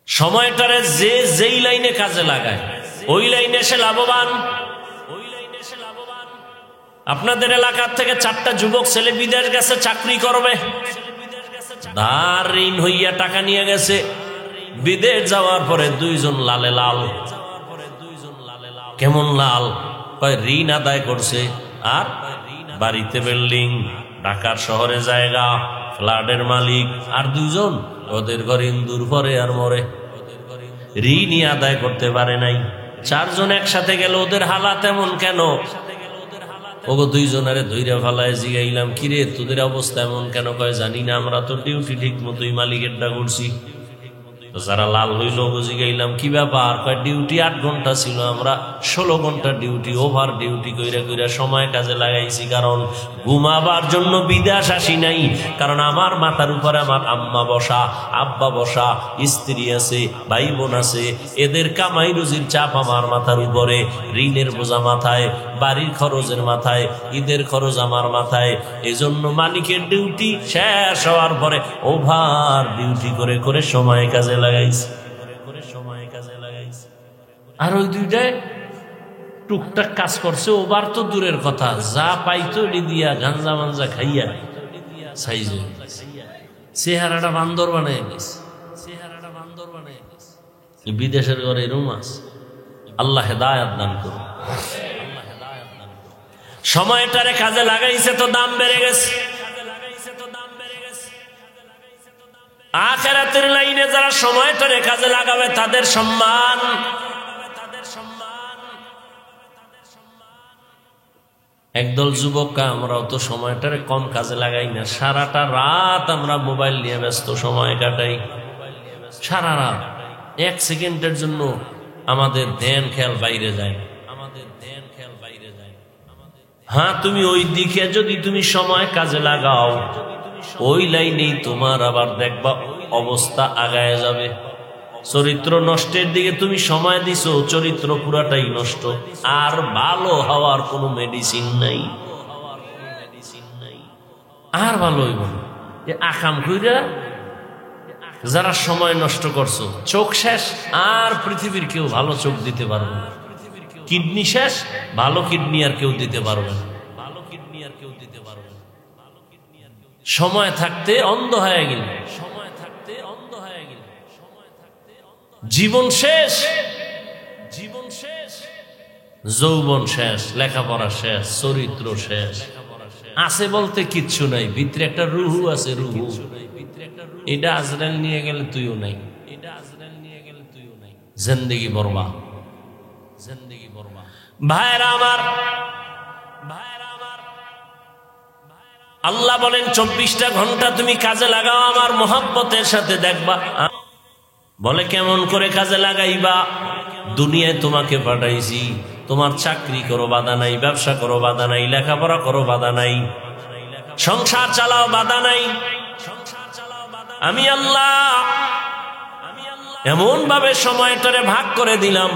সময়টারে যে যেই লাইনে কাজে লাগায় ওই লাইনে সে লাভবান। আপনাদের এলাকার থেকে 4টা যুবক ছেলে বিদেশ গেছে চাকরি করবে, ধার ঋণ হইয়া টাকা নিয়ে গেছে। বিদেশ যাওয়ার পরে 2 জন লালে লাল। কেমন লাল? কয় ঋণ আদায় করছে আর বাড়িতে বিল্ডিং, ঢাকার শহরে জায়গা, ফ্ল্যাটের মালিক, আর দুইজন ওদের ঘরে ইন্দুর পরে আর মরে, ঋণই আদায় করতে পারে নাই। চারজন একসাথে গেল, ওদের হালাত এমন কেন? ওগো দুইজনারে ধৈর্য ফেলায় জিগাইলাম, কিরে তোদের অবস্থা এমন কেন? কয় জানি না, আমরা তো ডিউটি ঠিক মতোই মালিকেরটা করছি। যারা লাল হইল জিগাইলাম কি ব্যাপার? কয় ডিউটি 8 ঘন্টা ছিল, আমরা 16 ঘন্টা ডিউটি ওভার ডিউটি কইরা কইরা সময় কাজে লাগাইছি। কারণ ঘুমাবার জন্য বিদেশ আসি নাই, কারণ আমার মাথার উপরে আমার আম্মা বসা, আব্বা বসা, স্ত্রী আছে, ভাই বোন আছে, এদের কামাই রুজির চাপ আমার মাথার উপরে, ঋণের বোঝা মাথায়, বাড়ির খরচের মাথায়, ঈদের খরচ আমার মাথায়। এজন্য মালিকের ডিউটি শেষ হওয়ার পরে ওভার ডিউটি করে করে সময় কাজে লাগাইছে। আর ওই দুইটায় টুকটাক কাজ করছে, ওবার তো দূরের কথা, যা পাইতো দিয়া গাঞ্জা মাঞ্জা খাইয়া সাইজে চেহারাটা বান্দর বানাই গেছে। বিদেশের ঘরে রুম আছে। আল্লাহ হেদায়াত দান করুন। সময়টারে কাজে লাগাইছে তো দাম বেড়ে গেছে। আখিরাতের লাইনে যারা সময়টারে কাজে লাগাবে তাদের সম্মান। একদল যুবকরা আমরাও তো সময়টারে কম কাজে লাগাই না, সারাটা রাত আমরা মোবাইল নিয়ে ব্যস্ত সময় কাটাই। সারা রাত 1 সেকেন্ডের জন্য আমাদের ধ্যান খেয়াল বাইরে যায়। হ্যাঁ, তুমি ওই দিকে যদি তুমি সময় কাজে লাগাও, ওই লাইনেই তোমার আবার দেখবা অবস্থা আগায় যাবে। চরিত্র নষ্টের দিকে তুমি সময় দিছো, চরিত্র পুরাটাই নষ্ট, আর ভালো হওয়ার কোনো মেডিসিন নাই। আর ভালো হইব না। আকাম কইরা যারা সময় নষ্ট করছো, চোখ শেষ, আর পৃথিবীর কেউ ভালো চোখ দিতে পারবে না। কিডনি শেষ, ভালো কিডনি আর কেউ দিতে পারবে না। সময় থাকতে অন্ধ হয়ে গেল, জীবন শেষ, যৌবন শেষ, লেখাপড়া শেষ, চরিত্র শেষ, আছে বলতে কিচ্ছু নাই। ভিতরে একটা রুহু আছে, রুহু, এটা আজরাইল নিয়ে গেলে তুইও নাই, জিন্দেগি বরবাদ। ভাইরা আমার, আল্লাহ বলেন 24টা ঘন্টা তুমি কাজে লাগাও আমার মহব্বতের সাথে, দেখবা। বলে কেমন করে কাজে লাগাইবা? দুনিয়ায় তোমাকে পাঠাইছি, তোমার চাকরি করো বাধা নাই, ব্যবসা করো বাধা নাই, লেখাপড়া করো বাধা নাই, সংসার চালাও বাধা নাই। আমি আল্লাহ এমন ভাবে সময়টারে ভাগ করে দিলাম,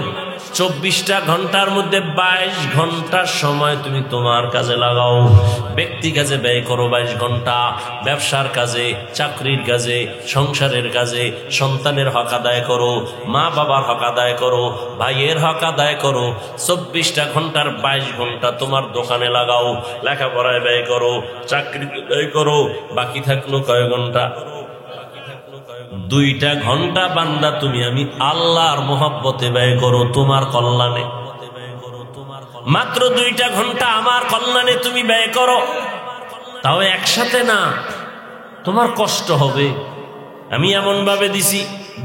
24টা ঘন্টার মধ্যে 22 ঘন্টার সময় তুমি তোমার কাজে লাগাও। ব্যক্তি কাজে ব্যয় করো 22 ঘন্টা, ব্যবসার কাজে, চাকরির কাজে, সংসারের কাজে, সন্তানের হক আদায় করো, মা বাবার হক আদায় করো, ভাইয়ের হক আদায় করো। 24টা ঘন্টার 22 ঘন্টা তোমার দোকানে লাগাও, লেখাপড়ায় ব্যয় করো, চাকরিতে ব্যয় করো। বাকি থাকলো কয় ঘন্টা? 2টা ঘন্টা বান্দা তুমি আমি আল্লাহর মহব্বতে ব্যয় করো, তোমার কল্যাণে। মাত্র 2টা ঘন্টা আমার কল্যাণে তুমি ব্যয় করো, তাও একসাথে না, তোমার কষ্ট হবে। আমি এমন ভাবে দিছি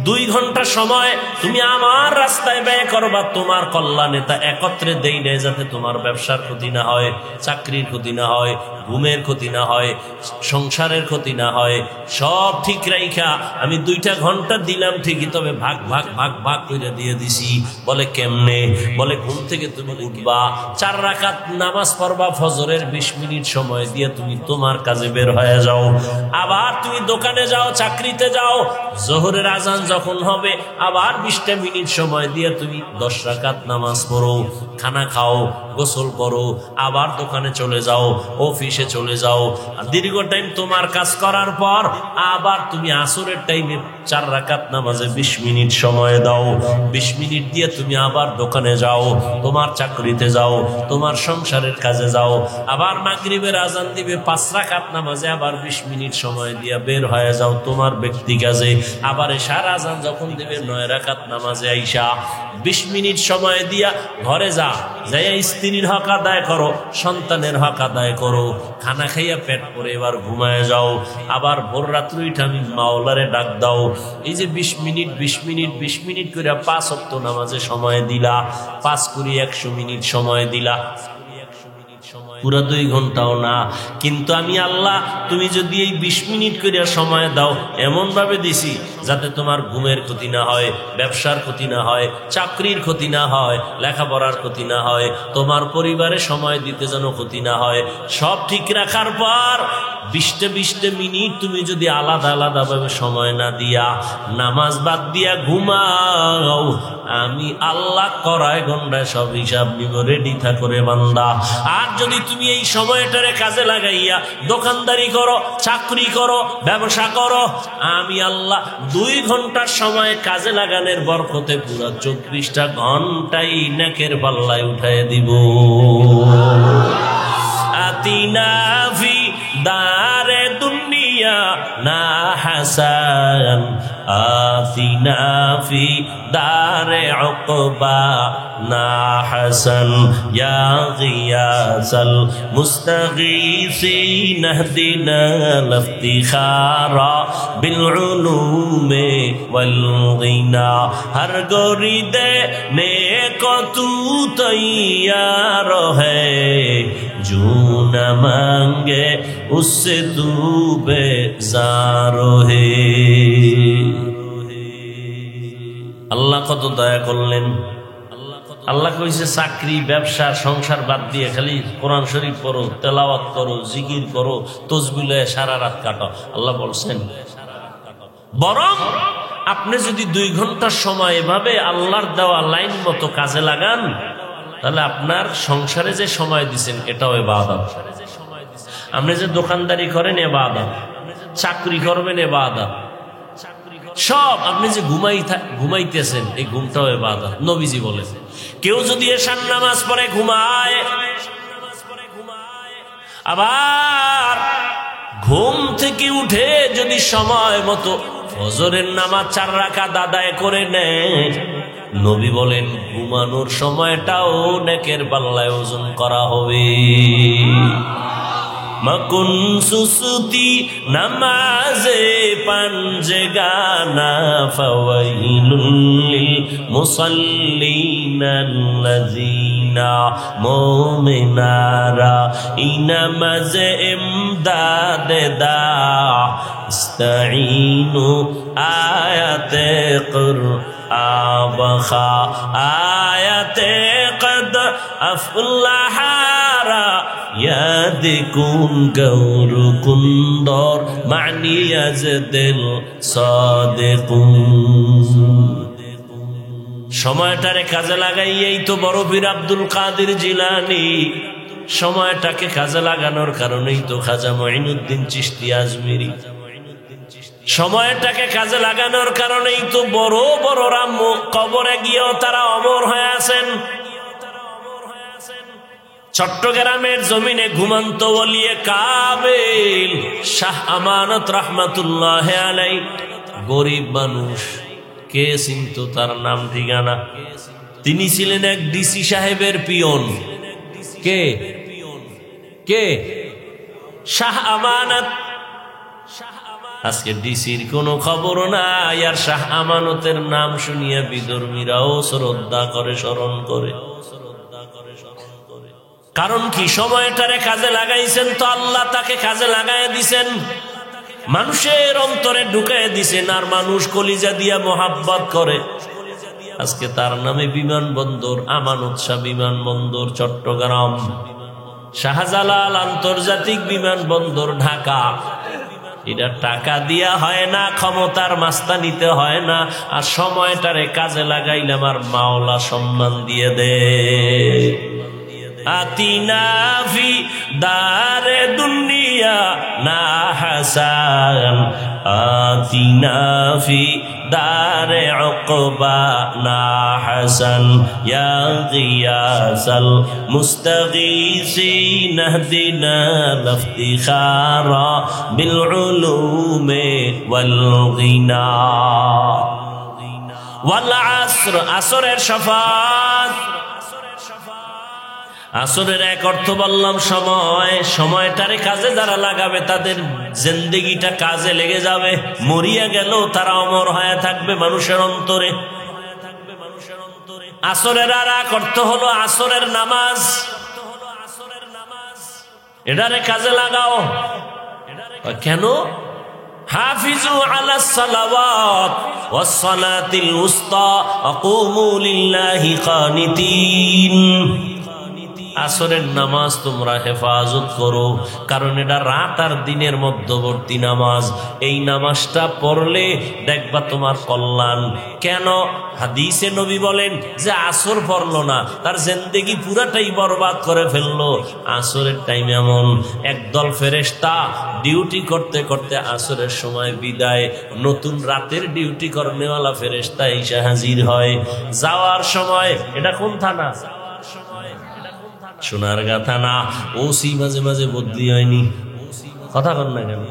2 ঘন্টা সময় তুমি আমার রাস্তায় ব্যয় করবা তোমার কল্যাণে, তা একত্রে দেই নেই, যাতে তোমার ব্যবসার ক্ষতি না হয়, চাকরির ক্ষতি না হয়, ঘুমের ক্ষতি না হয়, সংসারের ক্ষতি না হয়। সব ঠিক রাইখা আমি 2টা ঘন্টা দিলাম ঠিকই, তবে ভাগ ভাগ ভাগ ভাগ করে দিয়ে দিছি। বলে কেমনে? বলে ঘুম থেকে তুমি উঠবা, 4 রাকাত নামাজ পড়বা, ফজরের 20 মিনিট সময় দিয়ে তুমি তোমার কাজে বের হয়ে যাও। আবার তুমি দোকানে যাও, চাকরিতে যাও, জোহরের আজান যখন হবে আবার 20টা মিনিট সময় দিয়ে তুমি 10 রাকাত নামাজ পড়ো, খানা খাও, গোসল করো, আবার দোকানে চলে যাও, অফিসে চলে যাও। দীর্ঘ টাইম তোমার কাজ করার পর আবার তুমি আসরের টাইমে 4 রাকাত নামাজে 20 মিনিট সময় দাও। 20 মিনিট দিয়ে তুমি আবার দোকানে যাও, তোমার চাকরিতে যাও, তোমার সংসারের কাজে যাও। আবার মাগরিবের আজান দিবে, 5 রাকাত নামাজে আবার 20 মিনিট সময় দিয়ে বের হয়ে যাও তোমার ব্যক্তি কাজে। আবার এশার আজান যখন দিবে 9 রাকাত নামাজে আইসা 20 মিনিট সময় দিয়া ঘরে যাই স্ত্রীর হক আদায় করো, সন্তানের হক আদায় করো, খানা খাইয়া পেট পরে এবার ঘুমায় যাও, আবার ভোর রাত্রে উঠে আমি মাওলারে ডাক দাও। এই যে 20 মিনিট 20 মিনিট 20 মিনিট করে 5 ওয়াক্ত নামাজে সময় দিলা, 5 করে 100 মিনিট সময় দিলা, পুরা 2 ঘন্টাও না। কিন্তু আমি আল্লাহ, তুমি যদি এই 20 মিনিট করে সময় দাও, এমন ভাবে দিছি যাতে তোমার ঘুমের ক্ষতি না হয়, ব্যবসার ক্ষতি না হয়, চাকরির ক্ষতি না হয়, লেখাপড়ার ক্ষতি না হয়, তোমার পরিবারে সময় দিতে যেন ক্ষতি না হয়। সব ঠিক রাখার পর 20 মিনিট তুমি যদি আলাদা আলাদা ভাবে সময় না দিয়া নামাজ বাদ দিয়া ঘুমাও, আমি আল্লাহ করায় গন্ডায় সব হিসাব নিব, রেডি থাকরে বান্দা। আর যদি তুমি এই সময়টারে কাজে লাগাইয়া দোকানদারি করো, চাকরি করো, ব্যবসা করো, আমি আল্লাহ 2 ঘন্টার সময় কাজে লাগানোর বরকতে পুরো 24টা ঘন্টাই নেকের পাল্লায় উঠায় দিব। আতিনা ফি দারে দুনিয়া না হাসান, আতিনা ফি দারে উকবা না হাসান, ইয়া গিয়াসাল মুস্তাগীসিন ইহদিনা লিফতিখারা বিল উলুমে ওয়াল গিনা। হর গরিদে নেকো তু তৈয়ার হ্যায়, जो न मांगे उससे तू बेजार है। আল্লাহ কত দয়া করলেন। আল্লাহ কইছে চাকরি ব্যবসা সংসার বাদ দিয়ে খালি কোরআন শরীফ পড়ো, তেলাওয়াত করো, জিকির করো, তসবিহ লয়ে সারা রাত কাটো। আল্লাহ বলছেন বরং আপনি যদি 2 ঘন্টার সময় এভাবে আল্লাহর দেওয়া লাইন মতো কাজে লাগান, তাহলে আপনার সংসারে যে সময় দিচ্ছেন এটাও ইবাদত। আপনি যে দোকানদারি করেন ইবাদত, চাকরি করবেন ইবাদত, সব আপনি যে ঘুমাইতেছেন এই ঘুমটাও ইবাদত। নবীজি বলেন কেউ যদি এশার নামাজ পড়ে ঘুমায়, আবার ঘুম থেকে উঠে যদি সময় মতো ফজরের নামাজ 4 রাকাত আদায় করে নেয়, নবী বলেন ঘুমানোর সময়টাও নেকের পাল্লায় ওজন করা হবে। মকুন সুসুতি নামাজে পাঞ্জেগানা ফাওয়াইলুল লিল মুসাল্লিনাল্লাযিনা মুমিনারা ইনামাজে ইমদাদে দা ইস্তাঈনু আয়াতে আবখা আয়াতে কদ আফলাহারা ইয়াদিকুন গৌর কুন্দর মানিয়াজদিল সাদিকুন। সময়টারে কাজে লাগাইয়েই তো বড় পীর আব্দুল কাদের জিলানী, সময়টাকে কাজে লাগানোর কারণেই তো খাজা মুঈনুদ্দিন চিশতি আজমিরি, সময়টাকে কাজে লাগানোর কারণেই তো বড় বড় রাম্য কবরে গিয়েও তারা অমর হয়ে আছেন। চট্টগ্রামের জমিনে ঘুমন্ত ওলিয়ে কাবিল শাহ আমানত রাহমাতুল্লাহ আলাইহি, গরিব মানুষ, কে চিনত তার নাম ঠিকানা? তিনি ছিলেন এক ডিসি সাহেবের পিয়ন। কে কে? শাহ আমানত। আজকে ডিসির কোনো খবর নাই, আর শাহ আমানতের নাম শুনিয়া বিধর্মীরাও শ্রদ্ধা করে, স্মরণ করে। কারণ কি? সময়টারে কাজে লাগাইছেন তো আল্লাহ তাকে কাজে লাগাই দিছেন, মানুষের অন্তরে ঢুকাই দিছেন, আর মানুষ কলিজা দিয়া মোহাব্বত করে। আজকে তার নামে বিমানবন্দর, আমানত শাহ বিমানবন্দর চট্টগ্রাম, শাহজালাল আন্তর্জাতিক বিমানবন্দর ঢাকা। এটা টাকা দিয়া হয় না, ক্ষমতার মাস্তা নিতে হয় না, আর সময়টারে কাজে লাগাইলে আমার মাওলা সম্মান দিয়ে দে। আতিনা ফি দারে দুনিয়া না হাসান, আতিনা ফি দারে উকবা না হাসান, ইয়া গিয়াসাল মুস্তাগীসিন ইহদিনা লিফতিখারা বিল উলুমে ওয়াল গিনা। ওয়াল আসর, আসরের শাফাত, আসরের এক অর্থ বললাম সময়, সময়টারে কাজে যারা লাগাবে তাদের জিন্দেগিটা কাজে লেগে যাবে, মরিয়া গেল তারা অমর হয়ে থাকবে মানুষের অন্তরে। আসরের আর এক অর্থ হলো আসরের নামাজ, এটারে কাজে লাগাও। কেন? হাফিজু আলাস সালাওয়াত ওয়াস সালাতিল উসতা ওয়া কুমু লিল্লাহি কানিতিন। আসরের নামাজ তোমরা হেফাজত করো, কারণ এটা রাত আর দিনের মধ্যবর্তী নামাজ। এই নামাজটা পড়লে দেখবা তোমার কল্যাণ। কেন? হাদিসে নবী বলেন যে আসর পড়লো না তার জিন্দেগি পুরাটাই বরবাদ করে ফেললো। আসরের টাইম এমন একদল ফেরেশতা ডিউটি করতে করতে আসরের সময় বিদায়, নতুন রাতের ডিউটি করনেওয়ালা ফেরেশতা এসে হাজির হয়। যাওয়ার সময়, এটা কোন থানা? সোনারগাঁ থানা। ওসি মাঝে মাঝে বদলি হয়নি, কথা বল না কেন?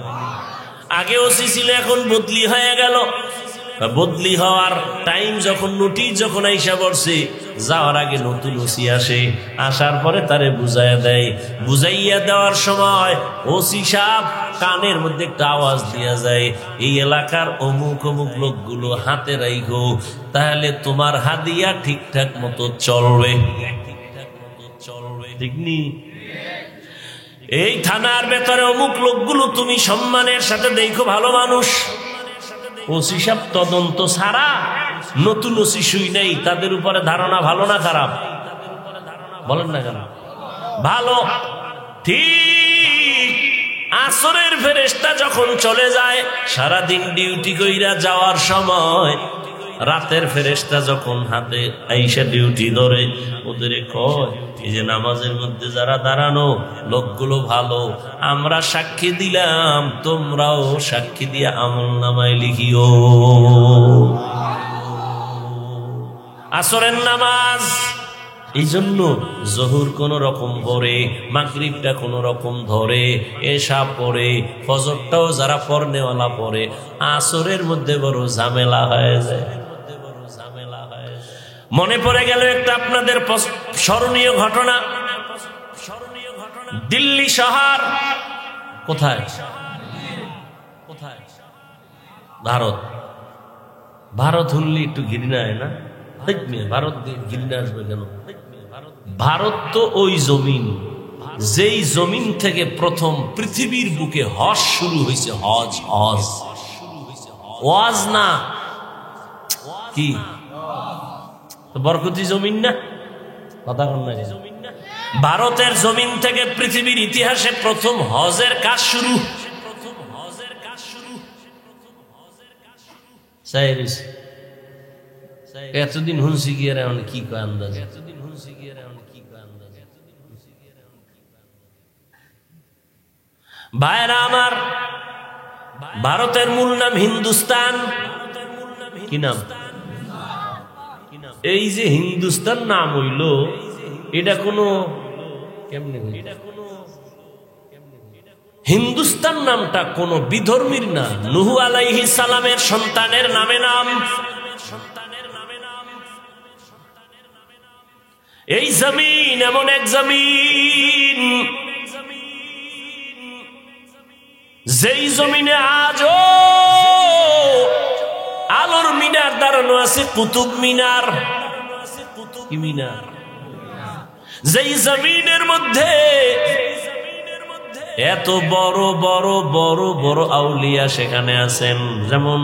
আগে ওসি ছিল, এখন বদলি হয়ে গেল। বদলি হওয়ার টাইম যখন নোটিশ যখন আইসা পড়ছে, যাওয়ার আগে নতুন ওসি আসে, আসার পরে তারে বুঝাইয়া দেয়। বুঝাইয়া দেওয়ার সময় ওসি সাহেব কানের মধ্যে একটা আওয়াজ দিয়া যায়, এই এলাকার অমুক অমুক লোকগুলো হাতে রাইখো, তাহলে তোমার হাদিয়া ঠিকঠাক মতো চলবে। ঠিক নি? এই থানার ভেতরে অমুক লোকগুলো তুমি সম্মানের সাথে দেখো, ভালো মানুষ। ওসি সাহেব তদন্ত ছাড়া নতুন ওসি শুই নেই, তাদের উপরে ধারণা ভালো না খারাপ? বলেন না কেন? ভালো। ঠিক আসরের ফেরেশতা যখন চলে যায়, সারাদিন ডিউটি কইরা যাওয়ার সময় রাতের ফেরেশতা যখন হাতে আইসা ডিউটি ধরে, ওদের কয় এই যে নামাজের মধ্যে যারা দাঁড়ানো লোকগুলো ভালো, আমরা সাক্ষী দিলাম, তোমরাও সাক্ষী দিয়ে আমল নামায় লিখিও। আসরের নামাজ এই জন্য জহুর কোন রকম পড়ে, মাগরিবটা কোন রকম ধরে, এশা পড়ে, ফজরটাও যারা পড়নেওয়ালা পড়ে, আসরের মধ্যে বড় ঝামেলা হয়ে যায়। মনে পড়ে গেল একটা আপনাদের স্মরণীয় ঘটনা। দিল্লি শহর কোথায়? কোথায়? ভারত। ভারত হলে একটু ঘৃণায় না? ভারত ঘৃণা আসবে কেন? ভারত তো ওই জমিন, যেই জমিন থেকে প্রথম পৃথিবীর বুকে হজ শুরু হয়েছে। হজ, হজ, ওয়াজ না কি? বরকতি জমিন না? কথা বল না। ভারতের জমিন থেকে পৃথিবীর ইতিহাসে প্রথম হজের কাজ শুরু। এতদিন হুনসি গিয়ে কি কয় আন্দাজ? ভাইরা আমার, ভারতের মূল নাম হিন্দুস্তান। কি নাম? এই যে হিন্দুস্তান নাম হইল, এটা কোনো কেমনে? হিন্দুস্তান নামটা কোন বিধর্মীর না, নূহ আলাইহিস সালামের সন্তানের নামে নাম। এই জমিন এমন এক জমিন, যেই জমিনে আজও আলোর মিনার দাঁড়ানো আছে, কুতুব মিনার। কি মিনার? যেই জমিনের মধ্যে এত বড় বড় বড় বড় আউলিয়া সেখানে আছেন। যেমন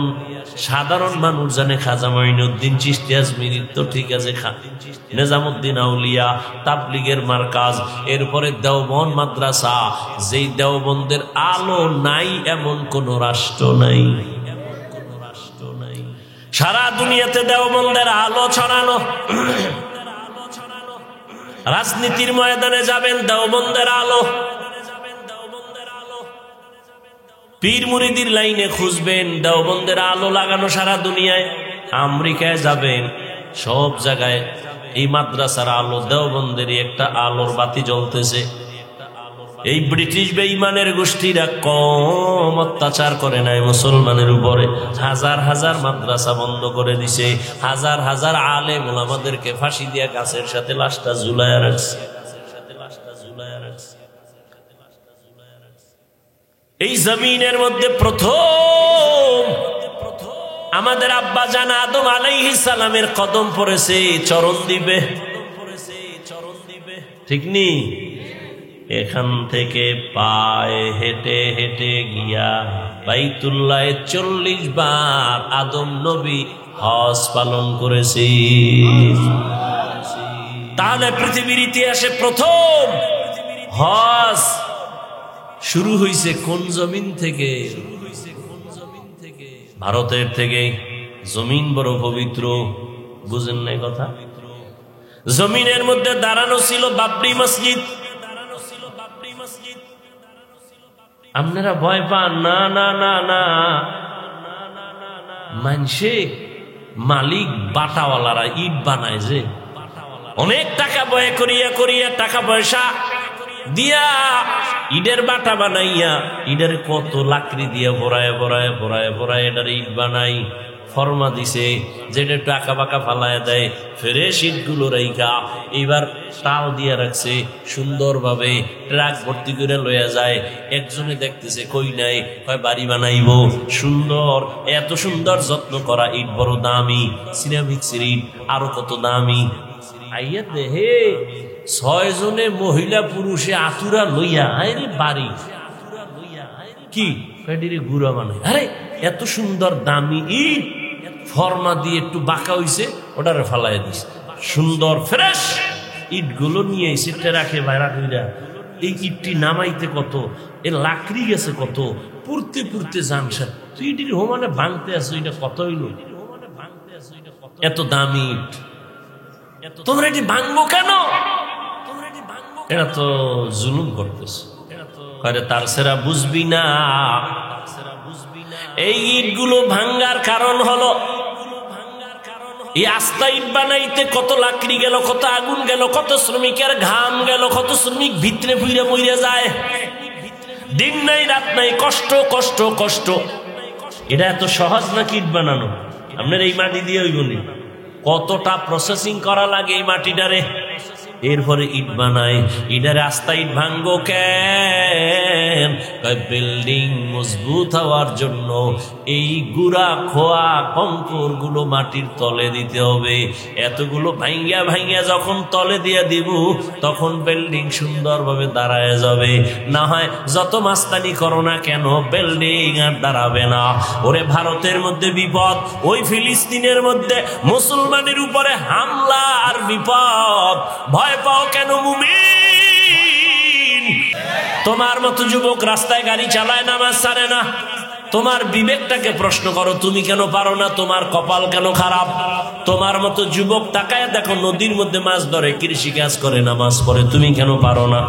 সাধারণ মানুষ জানে খাজা মঈনুদ্দিন চিশতি আজমিরি, তো ঠিক আছে, নিজামুদ্দিন আউলিয়া, তাবলিগের মার্কাজ, এরপরে দেওবন্দ মাদ্রাসা। যেই দেওবন্দের আলো নাই এমন কোন রাষ্ট্র নাই। সারা দুনিয়াতে দেওবন্দের আলো ছড়ানো। রাজনীতির ময়দানে যাবেন, দেওবন্দের আলো। পীর মুরিদির লাইনে খুঁজবেন, দেওবন্দের আলো লাগানো সারা দুনিয়ায়। আমেরিকায় যাবেন, সব জায়গায় এই মাদ্রাসার আলো, দেওবন্দেরই একটা আলোর বাতি জ্বলতেছে। এই ব্রিটিশ বেঈমানের গোষ্ঠীরা কম অত্যাচার করে নাই মুসলমানের উপরে। হাজার হাজার মাদ্রাসা বন্ধ করে দিছে, হাজার হাজার আলেম ওলামাদেরকে ফাঁসি দিয়া গাছের সাথে লাশটা ঝুলাইয়া রাখছে। এই জমিনের মধ্যে প্রথম আমাদের আব্বা জান আদম আলাইহিস সালামের কদম পড়েছে, চরণ দিবে, ঠিক নি? এখান থেকে পায়ে হেঁটে হেঁটে গিয়া বাইতুল্লাহে 40 বার আদম নবী হজ পালন করেছে। তাহলে পৃথিবীর ইতিহাসে প্রথম হজ শুরু হয়েছে কোন জমিন থেকে? ভারতের থেকে। জমিন বড় পবিত্র, বুঝেন নাই কথা? জমিনের মধ্যে দাঁড়ানো ছিল বাবরি মসজিদ। আপনারা ভয় পান না? না না না, মানুষে মালিক বাটাওয়ালারা ইট বানায়, যে অনেক টাকা ব্যয় করিয়া করিয়া টাকা পয়সা দিয়া ইটের বাটা বানাইয়া ইটের কত লাকড়ি দিয়া ভরায় ভরায় ভরায় ভরায় এটার ইট বানাই, ফরমা দিছে যেটা একটু আঁকা বাঁকা ফালায় দেয়, ফ্রেশ ইটগুলো রাইখা এইবার তাল দিয়া রাখছে সুন্দরভাবে, ট্রাক ভর্তি করে লইয়া যায়। একজনে দেখতেছে কই নাই, কয় বাড়ি বানাইব সুন্দর, এত সুন্দর যত্ন করা ইট বড় দামি, সিরামিক্সের ইট আরো কত দামি। আইয়া দেহে 6 জনে মহিলা পুরুষে আতুরা লইয়া আরে বাড়ি কি গুড়া বানাই। আরে এত সুন্দর দামি ইট, ফর্মা দিয়ে একটু বাঁকা হইছে, ওটারে ফালাই দিছে। সুন্দর ফ্রেশ ইটগুলো নিয়ে সেটা রাখে বাইরা কইরা। এই ইটটি নামাইতে কত, এর লাকড়ি গেছে কত, পুড়তে পুড়তে জানসা, তুই ইটির হোমানে ভাঙতে আছো, এটা কত হইল? এত দামি ইট, তোমরা এটি ভাঙবো কেন? এরা তো জুলুম করতেছে। তার সেরা বুঝবি না, এই ইটগুলো ভাঙ্গার কারণ হলো এই আস্তা ইট বানাইতে কত লাকড়ি গেল, কত আগুন গেল, কত শ্রমিকের ঘাম গেল, কত শ্রমিক ভিতরে ফুইরে মইরে যায়, দিন নাই রাত নাই, কষ্ট কষ্ট কষ্ট। এটা এত সহজ নাকি ইট বানানো? আপনার এই মাটি দিয়ে ওই বলি কতটা প্রসেসিং করা লাগে এই মাটিটারে, এরপরে ইট বানায়। ইটারে আস্তা ইট ভাঙ্গো কেন? বিল্ডিং মজবুত হওয়ার জন্য এই গুড়া খোয়া কঙ্কর গুলো মাটির তলে দিতে হবে। এতগুলো ভাঙ্গিয়া ভাঙ্গিয়া যখন তলে দিয়ে দিব, তখন বিল্ডিং সুন্দরভাবে দাঁড়ায় যাবে। না হয় যত মাস্তানি করো না কেন, বিল্ডিং আর দাঁড়াবে না। ওরে ভারতের মধ্যে বিপদ, ওই ফিলিস্তিনের মধ্যে মুসলমানের উপরে হামলা আর বিপদ, ভয় পাও কেন মুমিন? তোমার মতো যুবক রাস্তায় গাড়ি চালায়, নামাজ ছাড়ে না। তোমার বিবেকটাকে প্রশ্ন করো, তুমি কেন পারো না? তোমার কপাল কেন খারাপ? তোমার মতো যুবক তাকায় দেখো, নদীর মধ্যে মাছ ধরে, কৃষি কাজ করে, নামাজ পড়ে, তুমি কেন পারো না?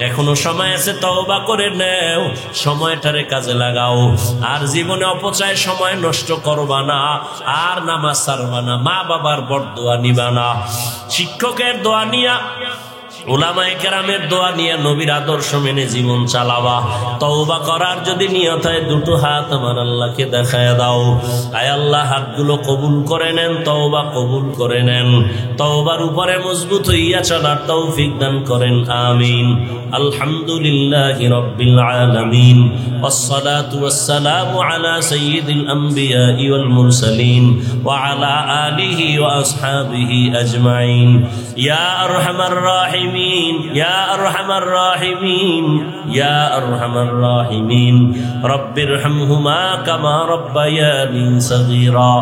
এখনো সময় আছে, তওবা করে নেও, সময়টারে কাজে লাগাও। আর জীবনে অপচয় সময় নষ্ট করবা না, আর নামাজ ছাড়বা না, মা বাবার বরদোয়া নিবা না, শিক্ষকের দোয়া নিয়া, উলামায়ে কেরামের দোয়া নিয়ে, নবীর আদর্শ মেনে জীবন চালাবা। তওবা করার যদি নিয়ত হয়, দুটো হাত আমার আল্লাহকে দেখায় দাও। আয় আল্লাহ, হাতগুলো কবুল করে নেন, তওবা কবুল করে নেন, তওবার উপরে মজবুত হইয়া চলার তৌফিক দান করেন, আমিন। আলহামদুলিল্লাহি রাব্বিল আলামিন, ওয়াসসালাতু ওয়াসসালামু আলা সাইয়্যিদিল আমবিয়াই ওয়াল মুরসালিন ওয়া আলা আলিহি ওয়া আসহাবিহি আজমাইন। ইয়া আরহামার রাহিমিন, يا أرحم الراحمين، يا أرحم الراحمين، رب ارحمهما كما ربياني صغيرا।